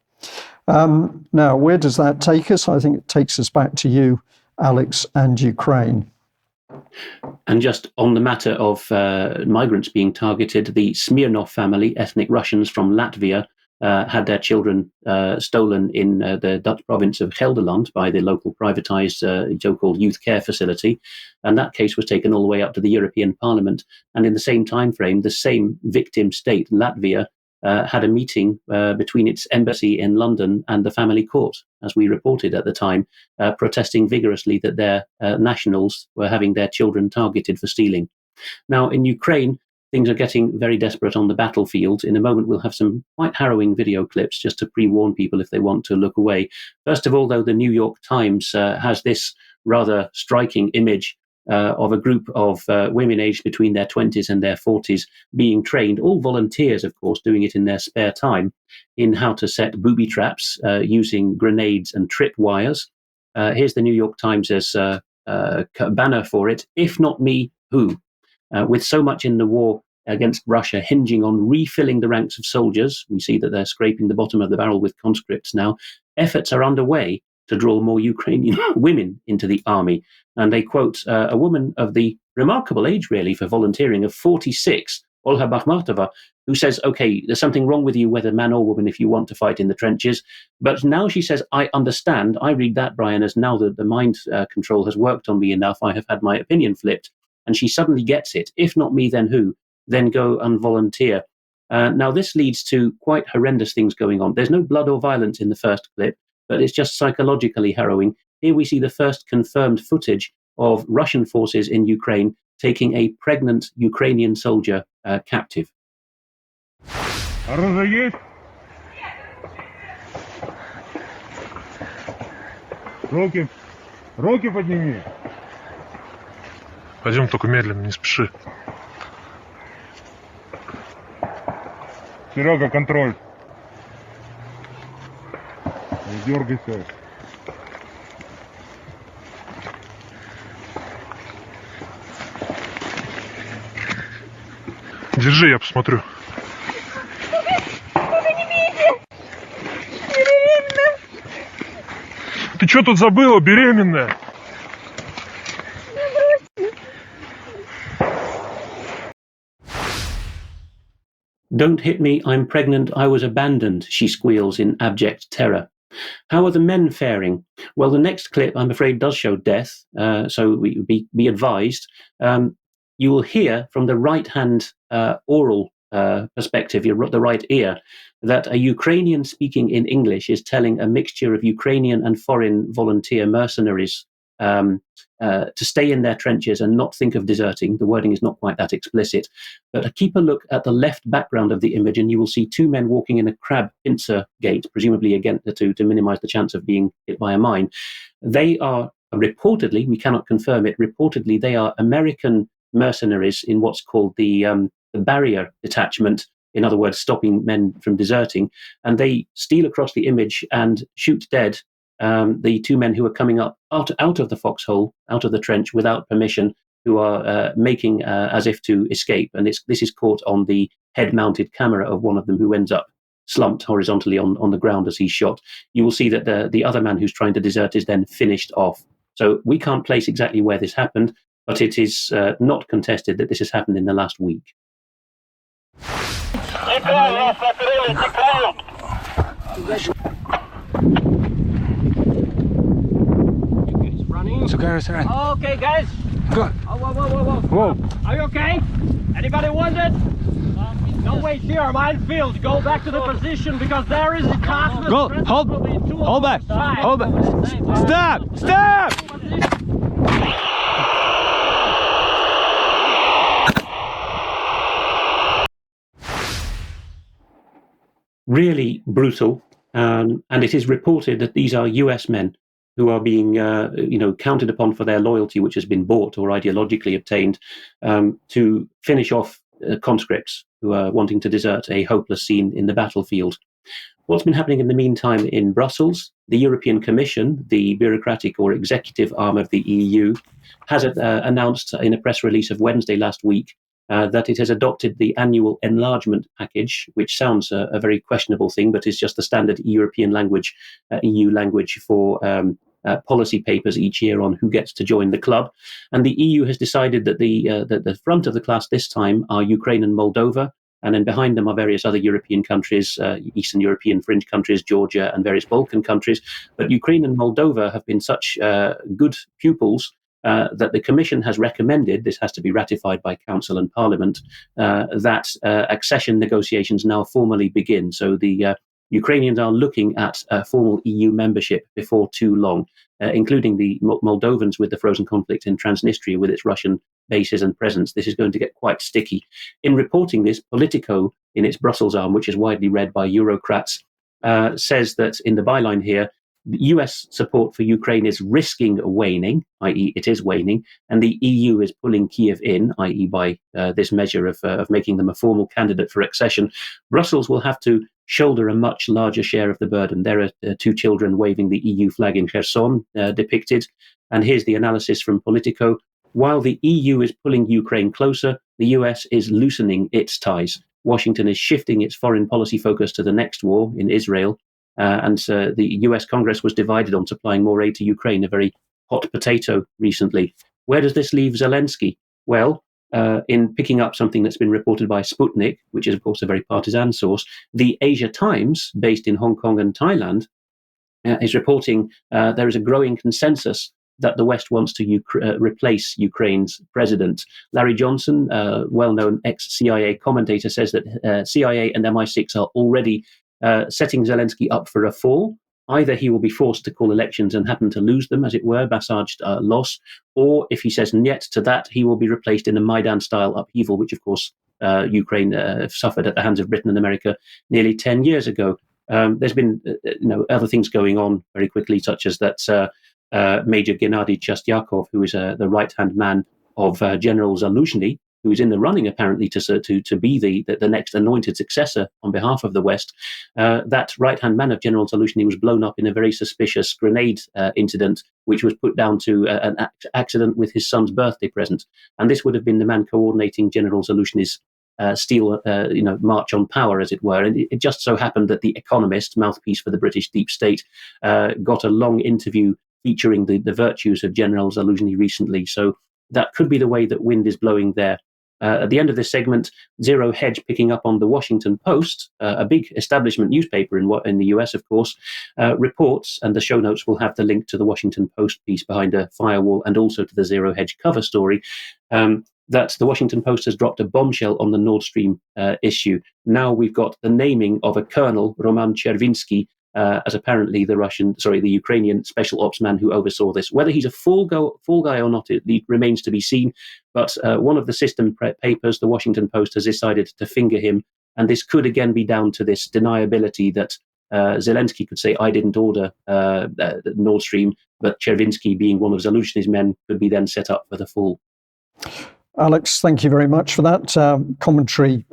Now, where does that take us? I think it takes us back to you, Alex, and Ukraine. And just on the matter of migrants being targeted, the Smirnov family, ethnic Russians from Latvia, had their children stolen in the Dutch province of Gelderland by the local privatized so-called youth care facility. And that case was taken all the way up to the European Parliament. And in the same time frame, the same victim state, Latvia, had a meeting between its embassy in London and the family court, as we reported at the time, protesting vigorously that their nationals were having their children targeted for stealing. Now, in Ukraine, things are getting very desperate on the battlefield. In a moment, we'll have some quite harrowing video clips just to pre-warn people if they want to look away. First of all, though, the New York Times has this rather striking image of a group of women aged between their 20s and their 40s being trained, all volunteers, of course, doing it in their spare time, in how to set booby traps using grenades and trip wires. Here's the New York Times' banner for it. If not me, who? With so much in the war against Russia hinging on refilling the ranks of soldiers, we see that they're scraping the bottom of the barrel with conscripts now. Efforts are underway to draw more Ukrainian women into the army. And they quote a woman of the remarkable age, really, for volunteering, of 46, Olha Bakhmatova, who says, okay, there's something wrong with you, whether man or woman, if you want to fight in the trenches. But now she says, I understand. I read that, Brian, as now that the mind control has worked on me enough, I have had my opinion flipped. And she suddenly gets it. If not me, then who? Then go and volunteer. Now, this leads to quite horrendous things going on. There's no blood or violence in the first clip, but it's just psychologically harrowing. Here we see the first confirmed footage of Russian forces in Ukraine taking a pregnant Ukrainian soldier captive. Оружие есть? Руки подними. Пойдем только медленно, не спеши. Серега, контроль. Не дергайся. Держи, я посмотрю. Ты что тут забыла, беременная? Don't hit me, I'm pregnant, I was abandoned, she squeals in abject terror. How are the men faring? Well, the next clip, I'm afraid, does show death, so be advised. You will hear from the right-hand oral perspective, the right ear, that a Ukrainian speaking in English is telling a mixture of Ukrainian and foreign volunteer mercenaries to stay in their trenches and not think of deserting. The wording is not quite that explicit, but keep a look at the left background of the image and you will see two men walking in a crab pincer gait, presumably again to minimize the chance of being hit by a mine. They are reportedly, we cannot confirm it, reportedly they are American mercenaries in what's called the barrier detachment, in other words, stopping men from deserting, and they steal across the image and shoot dead the two men who are coming up out of the foxhole, out of the trench without permission, who are making as if to escape. And this is caught on the head-mounted camera of one of them, who ends up slumped horizontally on the ground as he's shot. You will see that the other man who's trying to desert is then finished off. So we can't place exactly where this happened, but it is not contested that this has happened in the last week. So Gareth, Okay, guys. go. Whoa. Are you okay? Anybody wounded? No way here, minefield. Go back to the position because there is a cosmic. Go, hold back, hold back. Stop! Really brutal, and it is reported that these are US men who are being, counted upon for their loyalty, which has been bought or ideologically obtained, to finish off conscripts who are wanting to desert a hopeless scene in the battlefield. What's been happening in the meantime in Brussels? The European Commission, the bureaucratic or executive arm of the EU, has announced in a press release of Wednesday last week that it has adopted the annual enlargement package, which sounds a very questionable thing, but is just the standard European language, EU language for policy papers each year on who gets to join the club. And the EU has decided that the front of the class this time are Ukraine and Moldova, and then behind them are various other European countries, Eastern European fringe countries, Georgia, and various Balkan countries. But Ukraine and Moldova have been such good pupils that the Commission has recommended, this has to be ratified by Council and Parliament, that accession negotiations now formally begin. So the Ukrainians are looking at formal EU membership before too long, including the Moldovans with the frozen conflict in Transnistria with its Russian bases and presence. This is going to get quite sticky. In reporting this, Politico, in its Brussels arm, which is widely read by Eurocrats, says that in the byline here, US support for Ukraine is risking waning, i.e. it is waning, and the EU is pulling Kiev in, i.e. by this measure of making them a formal candidate for accession. Brussels will have to shoulder a much larger share of the burden. There are two children waving the EU flag in Kherson depicted, and here's the analysis from Politico. While the EU is pulling Ukraine closer, the US is loosening its ties. Washington is shifting its foreign policy focus to the next war in Israel, and the US Congress was divided on supplying more aid to Ukraine, a very hot potato recently. Where does this leave Zelensky? Well, in picking up something that's been reported by Sputnik, which is, of course, a very partisan source, the Asia Times, based in Hong Kong and Thailand, is reporting there is a growing consensus that the West wants to replace Ukraine's president. Larry Johnson, well-known ex-CIA commentator, says that CIA and MI6 are already setting Zelensky up for a fall. Either he will be forced to call elections and happen to lose them, as it were, massaged loss, or if he says niet to that, he will be replaced in a Maidan-style upheaval, which, of course, Ukraine suffered at the hands of Britain and America nearly 10 years ago. There's been other things going on very quickly, such as that Major Gennady Chastyakov, who is the right-hand man of General Zaluzhny, who is in the running apparently to be the next anointed successor on behalf of the West. That right-hand man of General Zaluzhny was blown up in a very suspicious grenade incident, which was put down to an accident with his son's birthday present. And this would have been the man coordinating General Zaluzhny's march on power, as it were. And it just so happened that The Economist, mouthpiece for the British deep state, got a long interview featuring the virtues of General Zaluzhny recently. So that could be the way that wind is blowing there. At the end of this segment, Zero Hedge, picking up on the Washington Post, a big establishment newspaper in the US, of course, reports, and the show notes will have the link to the Washington Post piece behind a firewall and also to the Zero Hedge cover story, that the Washington Post has dropped a bombshell on the Nord Stream issue. Now we've got the naming of a colonel, Roman Chervinsky, as apparently the Ukrainian special ops man who oversaw this. Whether he's a fool guy or not, it remains to be seen. But one of the system papers, the Washington Post, has decided to finger him. And this could again be down to this deniability that Zelensky could say, I didn't order Nord Stream, but Chervinsky, being one of Zaluzhny's men, could be then set up for the fall. Alex, thank you very much for that commentary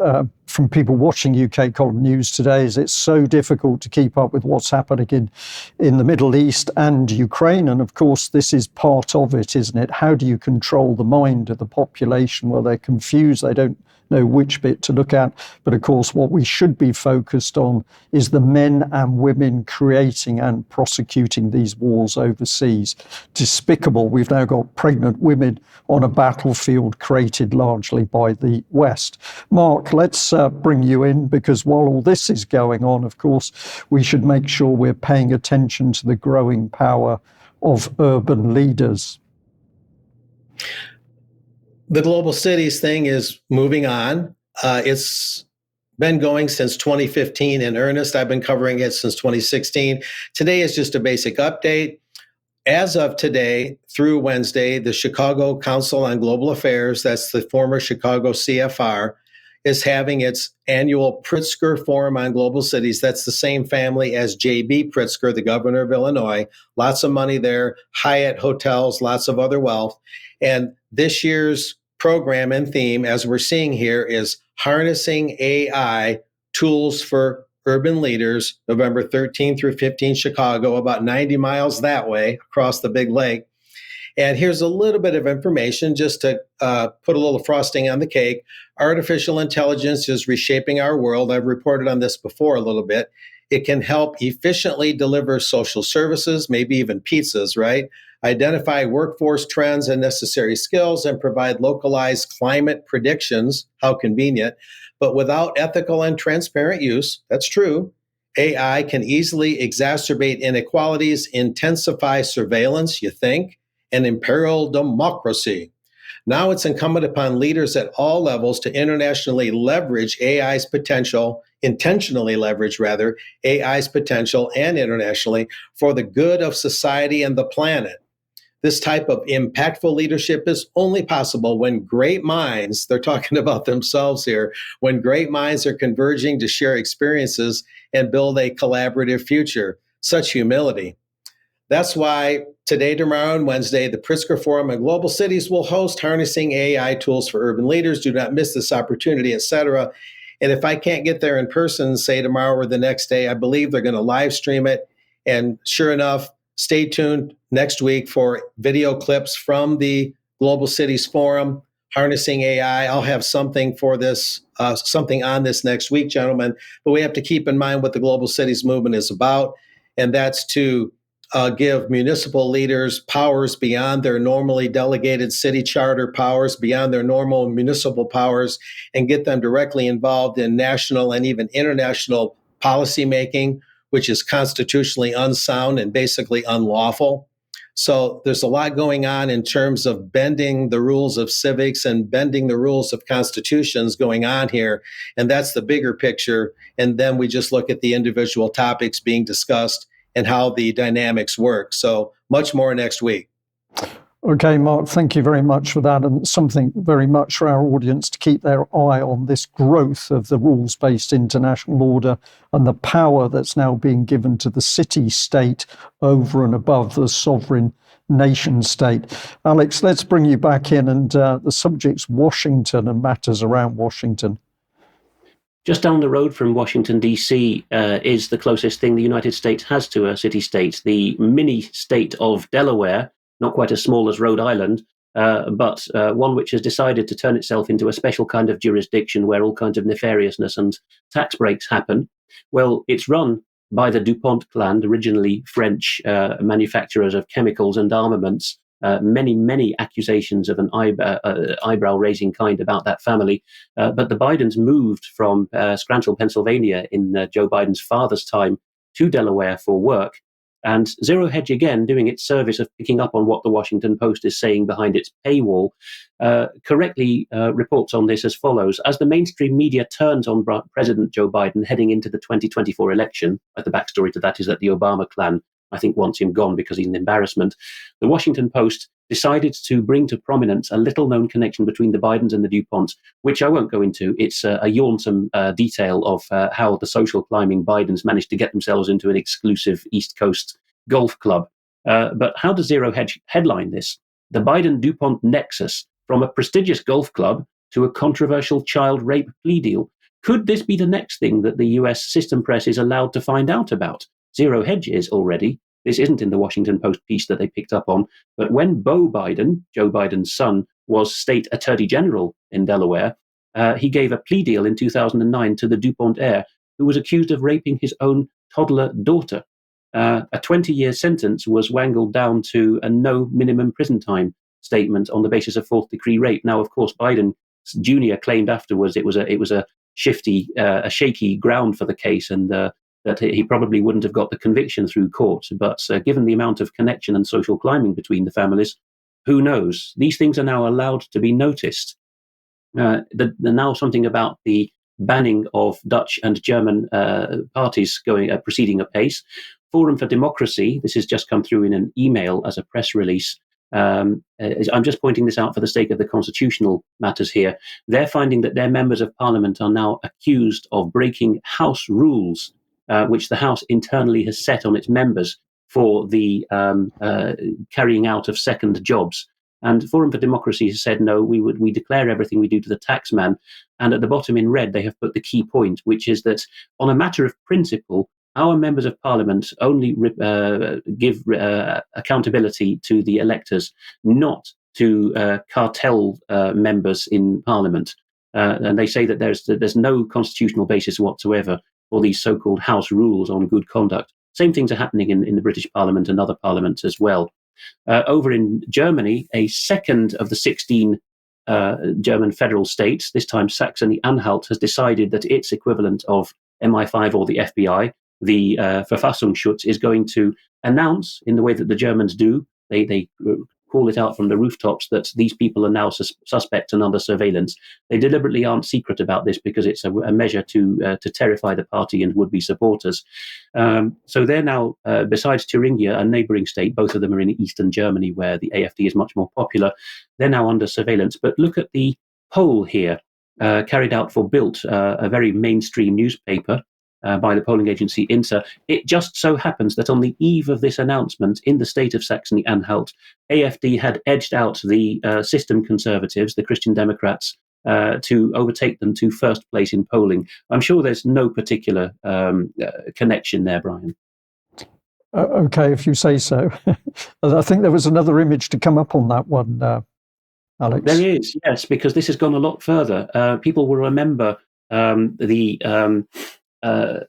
from people watching UK Column News today. Is it's so difficult to keep up with what's happening in the Middle East and Ukraine. And of course, this is part of it, isn't it? How do you control the mind of the population? Well, they're confused. They don't know which bit to look at. But of course, what we should be focused on is the men and women creating and prosecuting these wars overseas. Despicable. We've now got pregnant women on a battlefield created largely by the West. Mark, let's bring you in, because while all this is going on, of course, we should make sure we're paying attention to the growing power of urban leaders. The global cities thing is moving on. It's been going since 2015 in earnest. I've been covering it since 2016. Today is just a basic update. As of today through Wednesday, the Chicago Council on Global Affairs, that's the former Chicago CFR, is having its annual Pritzker Forum on Global Cities. That's the same family as J.B. Pritzker, the governor of Illinois. Lots of money there, Hyatt hotels, lots of other wealth. And this year's program and theme, as we're seeing here, is Harnessing AI Tools for Urban Leaders, November 13 through 15, Chicago, about 90 miles that way across the big lake. And here's a little bit of information just to put a little frosting on the cake. Artificial intelligence is reshaping our world. I've reported on this before a little bit. It can help efficiently deliver social services, maybe even pizzas, right? Identify workforce trends and necessary skills, and provide localized climate predictions. How convenient. But without ethical and transparent use, that's true, AI can easily exacerbate inequalities, intensify surveillance, you think, and imperil democracy. Now it's incumbent upon leaders at all levels to internationally leverage AI's potential, intentionally leverage, rather, AI's potential and internationally for the good of society and the planet. This type of impactful leadership is only possible when great minds, they're talking about themselves here, when great minds are converging to share experiences and build a collaborative future. Such humility. That's why today, tomorrow, and Wednesday, the Pritzker Forum on Global Cities will host Harnessing AI Tools for Urban Leaders. Do not miss this opportunity, etc. And if I can't get there in person, say tomorrow or the next day, I believe they're going to live stream it. And sure enough, stay tuned next week for video clips from the Global Cities Forum, Harnessing AI. I'll have something for this, something on this next week, gentlemen. But we have to keep in mind what the Global Cities movement is about, and that's to give municipal leaders powers beyond their normally delegated city charter powers, beyond their normal municipal powers, and get them directly involved in national and even international policymaking, which is constitutionally unsound and basically unlawful. So there's a lot going on in terms of bending the rules of civics and bending the rules of constitutions going on here. And that's the bigger picture. And then we just look at the individual topics being discussed and how the dynamics work. So much more next week. Okay, Mark, thank you very much for that. And something very much for our audience to keep their eye on this growth of the rules-based international order and the power that's now being given to the city-state over and above the sovereign nation-state. Alex, let's bring you back in, and the subject's Washington and matters around Washington. Just down the road from Washington, D.C. Is the closest thing the United States has to a city-state, the mini-state of Delaware, not quite as small as Rhode Island, but one which has decided to turn itself into a special kind of jurisdiction where all kinds of nefariousness and tax breaks happen. Well, it's run by the DuPont clan, originally French manufacturers of chemicals and armaments, many accusations of an eyebrow-raising kind about that family. But the Bidens moved from Scranton, Pennsylvania in Joe Biden's father's time to Delaware for work. And Zero Hedge, again, doing its service of picking up on what the Washington Post is saying behind its paywall, correctly reports on this as follows. As the mainstream media turns on President Joe Biden heading into the 2024 election, the backstory to that is that the Obama clan, I think, wants him gone because he's an embarrassment. The Washington Post decided to bring to prominence a little-known connection between the Bidens and the DuPonts, which I won't go into. It's a yawnsome detail of how the social climbing Bidens managed to get themselves into an exclusive East Coast golf club. But how does Zero Hedge headline this? The Biden-DuPont nexus, from a prestigious golf club to a controversial child rape plea deal. Could this be the next thing that the US system press is allowed to find out about? Zero Hedge is already. This isn't in the Washington Post piece that they picked up on. But when Beau Biden, Joe Biden's son, was state attorney general in Delaware, he gave a plea deal in 2009 to the DuPont heir who was accused of raping his own toddler daughter. A 20-year sentence was wangled down to a no minimum prison time statement on the basis of fourth degree rape. Now, of course, Biden Jr. claimed afterwards it was a shaky ground for the case, and that he probably wouldn't have got the conviction through court. But given the amount of connection and social climbing between the families, who knows? These things are now allowed to be noticed. Now something about the banning of Dutch and German parties proceeding apace. Forum for Democracy, this has just come through in an email as a press release. I'm just pointing this out for the sake of the constitutional matters here. They're finding that their members of parliament are now accused of breaking House rules, which the House internally has set on its members for the carrying out of second jobs. And Forum for Democracy has said, no, we declare everything we do to the tax man. And at the bottom in red, they have put the key point, which is that on a matter of principle, our members of parliament only give accountability to the electors, not to cartel members in parliament. And they say that there's no constitutional basis whatsoever for these so-called House rules on good conduct. Same things are happening in the British Parliament and other parliaments as well. Over in Germany, a second of the 16 German federal states, this time Saxony-Anhalt, has decided that its equivalent of MI5 or the FBI, the Verfassungsschutz, is going to announce, in the way that the Germans do, they call it out from the rooftops, that these people are now suspects and under surveillance. They deliberately aren't secret about this because it's a measure to terrify the party and would-be supporters. So they're now, besides Thuringia, a neighbouring state, both of them are in eastern Germany where the AfD is much more popular, they're now under surveillance. But look at the poll here, carried out for Bild, a very mainstream newspaper, by the polling agency Inter. It just so happens that on the eve of this announcement in the state of Saxony-Anhalt, AfD had edged out the system conservatives, the Christian Democrats, to overtake them to first place in polling. I'm sure there's no particular connection there, Brian. Okay, if you say so. I think there was another image to come up on that one, Alex. There is, yes, because this has gone a lot further. People will remember the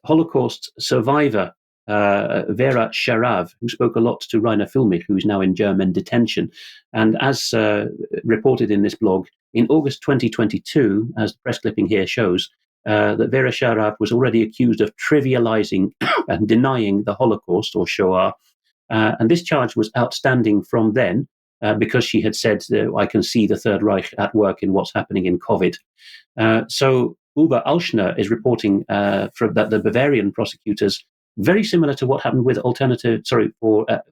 Holocaust survivor Vera Sharav, who spoke a lot to Rainer Füllmich, who is now in German detention. And as reported in this blog, in August 2022, as the press clipping here shows, that Vera Sharav was already accused of trivializing and denying the Holocaust, or Shoah. And this charge was outstanding from then, because she had said, I can see the Third Reich at work in what's happening in COVID. So Uwe Auschner is reporting that the Bavarian prosecutors, very similar to what happened with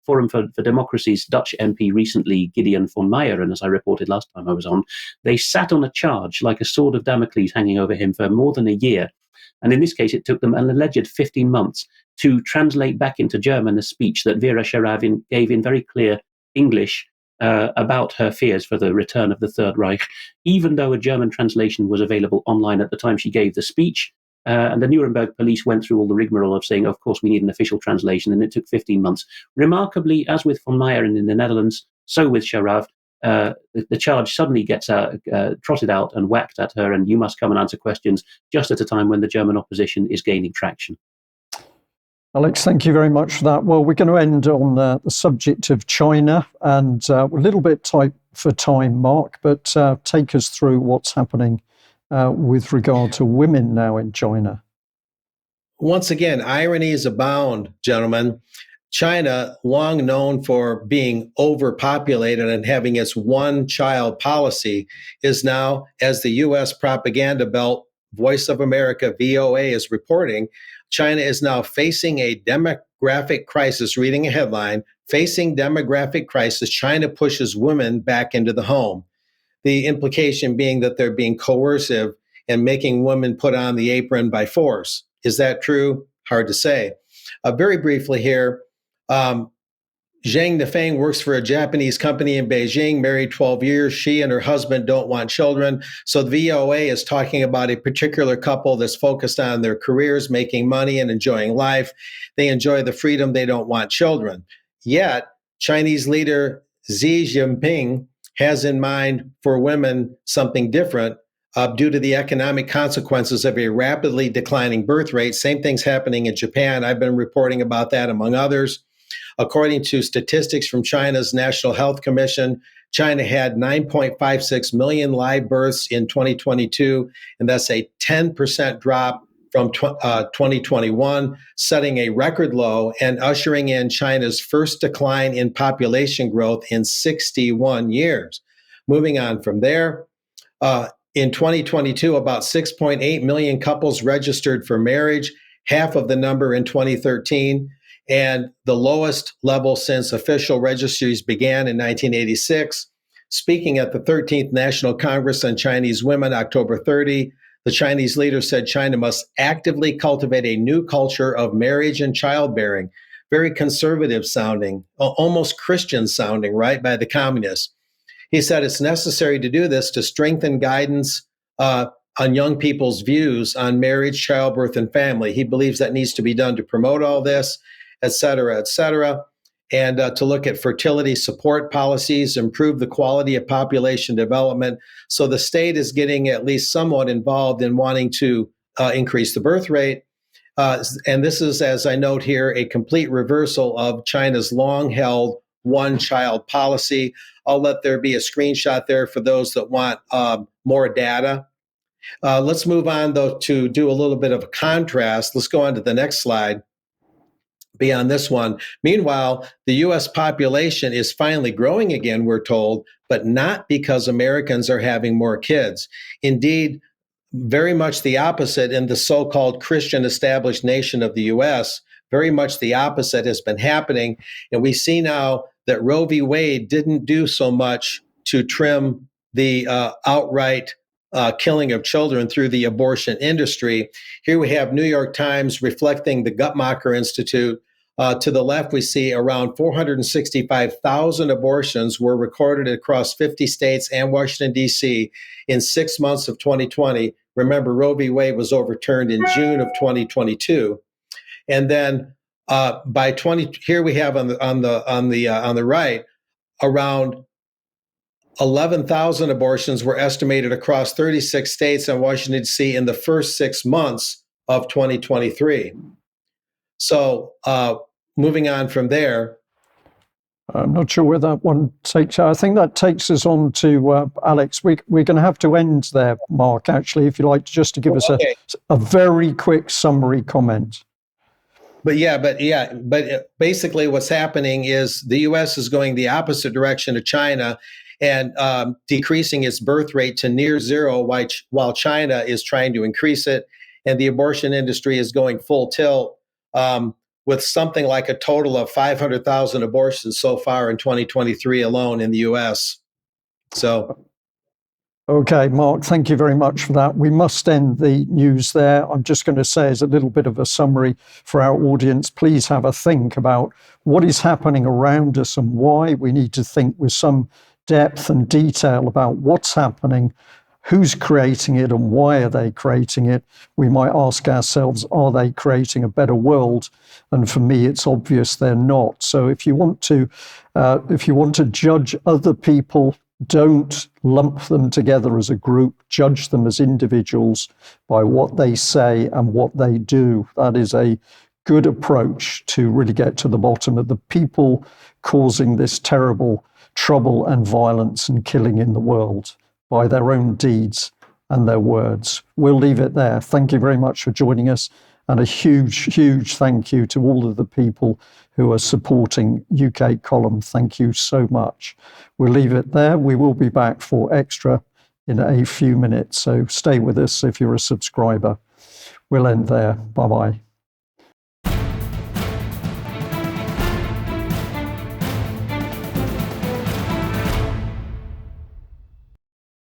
Forum for Democracy's Dutch MP recently, Gideon von Meyer, and as I reported last time I was on, they sat on a charge like a sword of Damocles hanging over him for more than a year. And in this case, it took them an alleged 15 months to translate back into German a speech that Vera Sharav gave in very clear English about her fears for the return of the Third Reich, even though a German translation was available online at the time she gave the speech. And the Nuremberg police went through all the rigmarole of saying, of course, we need an official translation, and it took 15 months. Remarkably, as with von Meyer in the Netherlands, so with Sharav, the charge suddenly gets trotted out and whacked at her, and you must come and answer questions just at a time when the German opposition is gaining traction. Alex, thank you very much for that. Well, we're going to end on the subject of China, and a little bit tight for time, Mark, but take us through what's happening with regard to women now in China. Once again, ironies abound, gentlemen. China, long known for being overpopulated and having its one-child policy, is now, as the U.S. propaganda belt Voice of America, VOA, is reporting, China is now facing a demographic crisis. Reading a headline, facing demographic crisis, China pushes women back into the home. The implication being that they're being coercive and making women put on the apron by force. Is that true? Hard to say. Very briefly here, Zhang Nifeng works for a Japanese company in Beijing, married 12 years. She and her husband don't want children. So the VOA is talking about a particular couple that's focused on their careers, making money and enjoying life. They enjoy the freedom. They don't want children. Yet, Chinese leader Xi Jinping has in mind for women something different due to the economic consequences of a rapidly declining birth rate. Same thing's happening in Japan. I've been reporting about that, among others. According to statistics from China's National Health Commission, China had 9.56 million live births in 2022, and that's a 10% drop from 2021, setting a record low and ushering in China's first decline in population growth in 61 years. Moving on from there, in 2022, about 6.8 million couples registered for marriage, half of the number in 2013. And the lowest level since official registries began in 1986. Speaking at the 13th National Congress on Chinese Women, October 30, the Chinese leader said China must actively cultivate a new culture of marriage and childbearing. Very conservative sounding, almost Christian sounding, right, by the communists. He said it's necessary to do this to strengthen guidance on young people's views on marriage, childbirth, and family. He believes that needs to be done to promote all this, et cetera, and to look at fertility support policies, improve the quality of population development. So the state is getting at least somewhat involved in wanting to increase the birth rate. And this is, as I note here, a complete reversal of China's long-held one-child policy. I'll let there be a screenshot there for those that want more data. Let's move on, though, to do a little bit of a contrast. Let's go on to the next slide. Beyond this one. Meanwhile, the U.S. population is finally growing again, we're told, but not because Americans are having more kids. Indeed, very much the opposite in the so-called Christian established nation of the U.S., very much the opposite has been happening. And we see now that Roe v. Wade didn't do so much to trim the outright killing of children through the abortion industry. Here we have New York Times reflecting the Guttmacher Institute. To the left, we see around 465,000 abortions were recorded across 50 states and Washington, D.C. in 6 months of 2020. Remember, Roe v. Wade was overturned in June of 2022. And then by 20, here we have on the right, around 11,000 abortions were estimated across 36 states and Washington, D.C. in the first 6 months of 2023. So moving on from there. I'm not sure where that one takes. I think that takes us on to Alex. We're going to have to end there, Mark, actually, if you like, just to give us a very quick summary comment. But basically what's happening is the U.S. is going the opposite direction of China and decreasing its birth rate to near zero while China is trying to increase it. And the abortion industry is going full tilt with something like a total of 500,000 abortions so far in 2023 alone in the U.S. So. Okay, Mark, thank you very much for that. We must end the news there. I'm just going to say as a little bit of a summary for our audience, please have a think about what is happening around us and why. We need to think with some depth and detail about what's happening, who's creating it and why are they creating it. We might ask ourselves, are they creating a better world? And for me, it's obvious they're not. So if you want to judge other people, don't lump them together as a group, judge them as individuals by what they say and what they do. That is a good approach to really get to the bottom of the people causing this terrible trouble and violence and killing in the world by their own deeds and their words. We'll leave it there. Thank you very much for joining us, and a huge, huge thank you to all of the people who are supporting UK Column. Thank you so much. We'll leave it there. We will be back for extra in a few minutes, so stay with us if you're a subscriber. We'll end there. Bye-bye.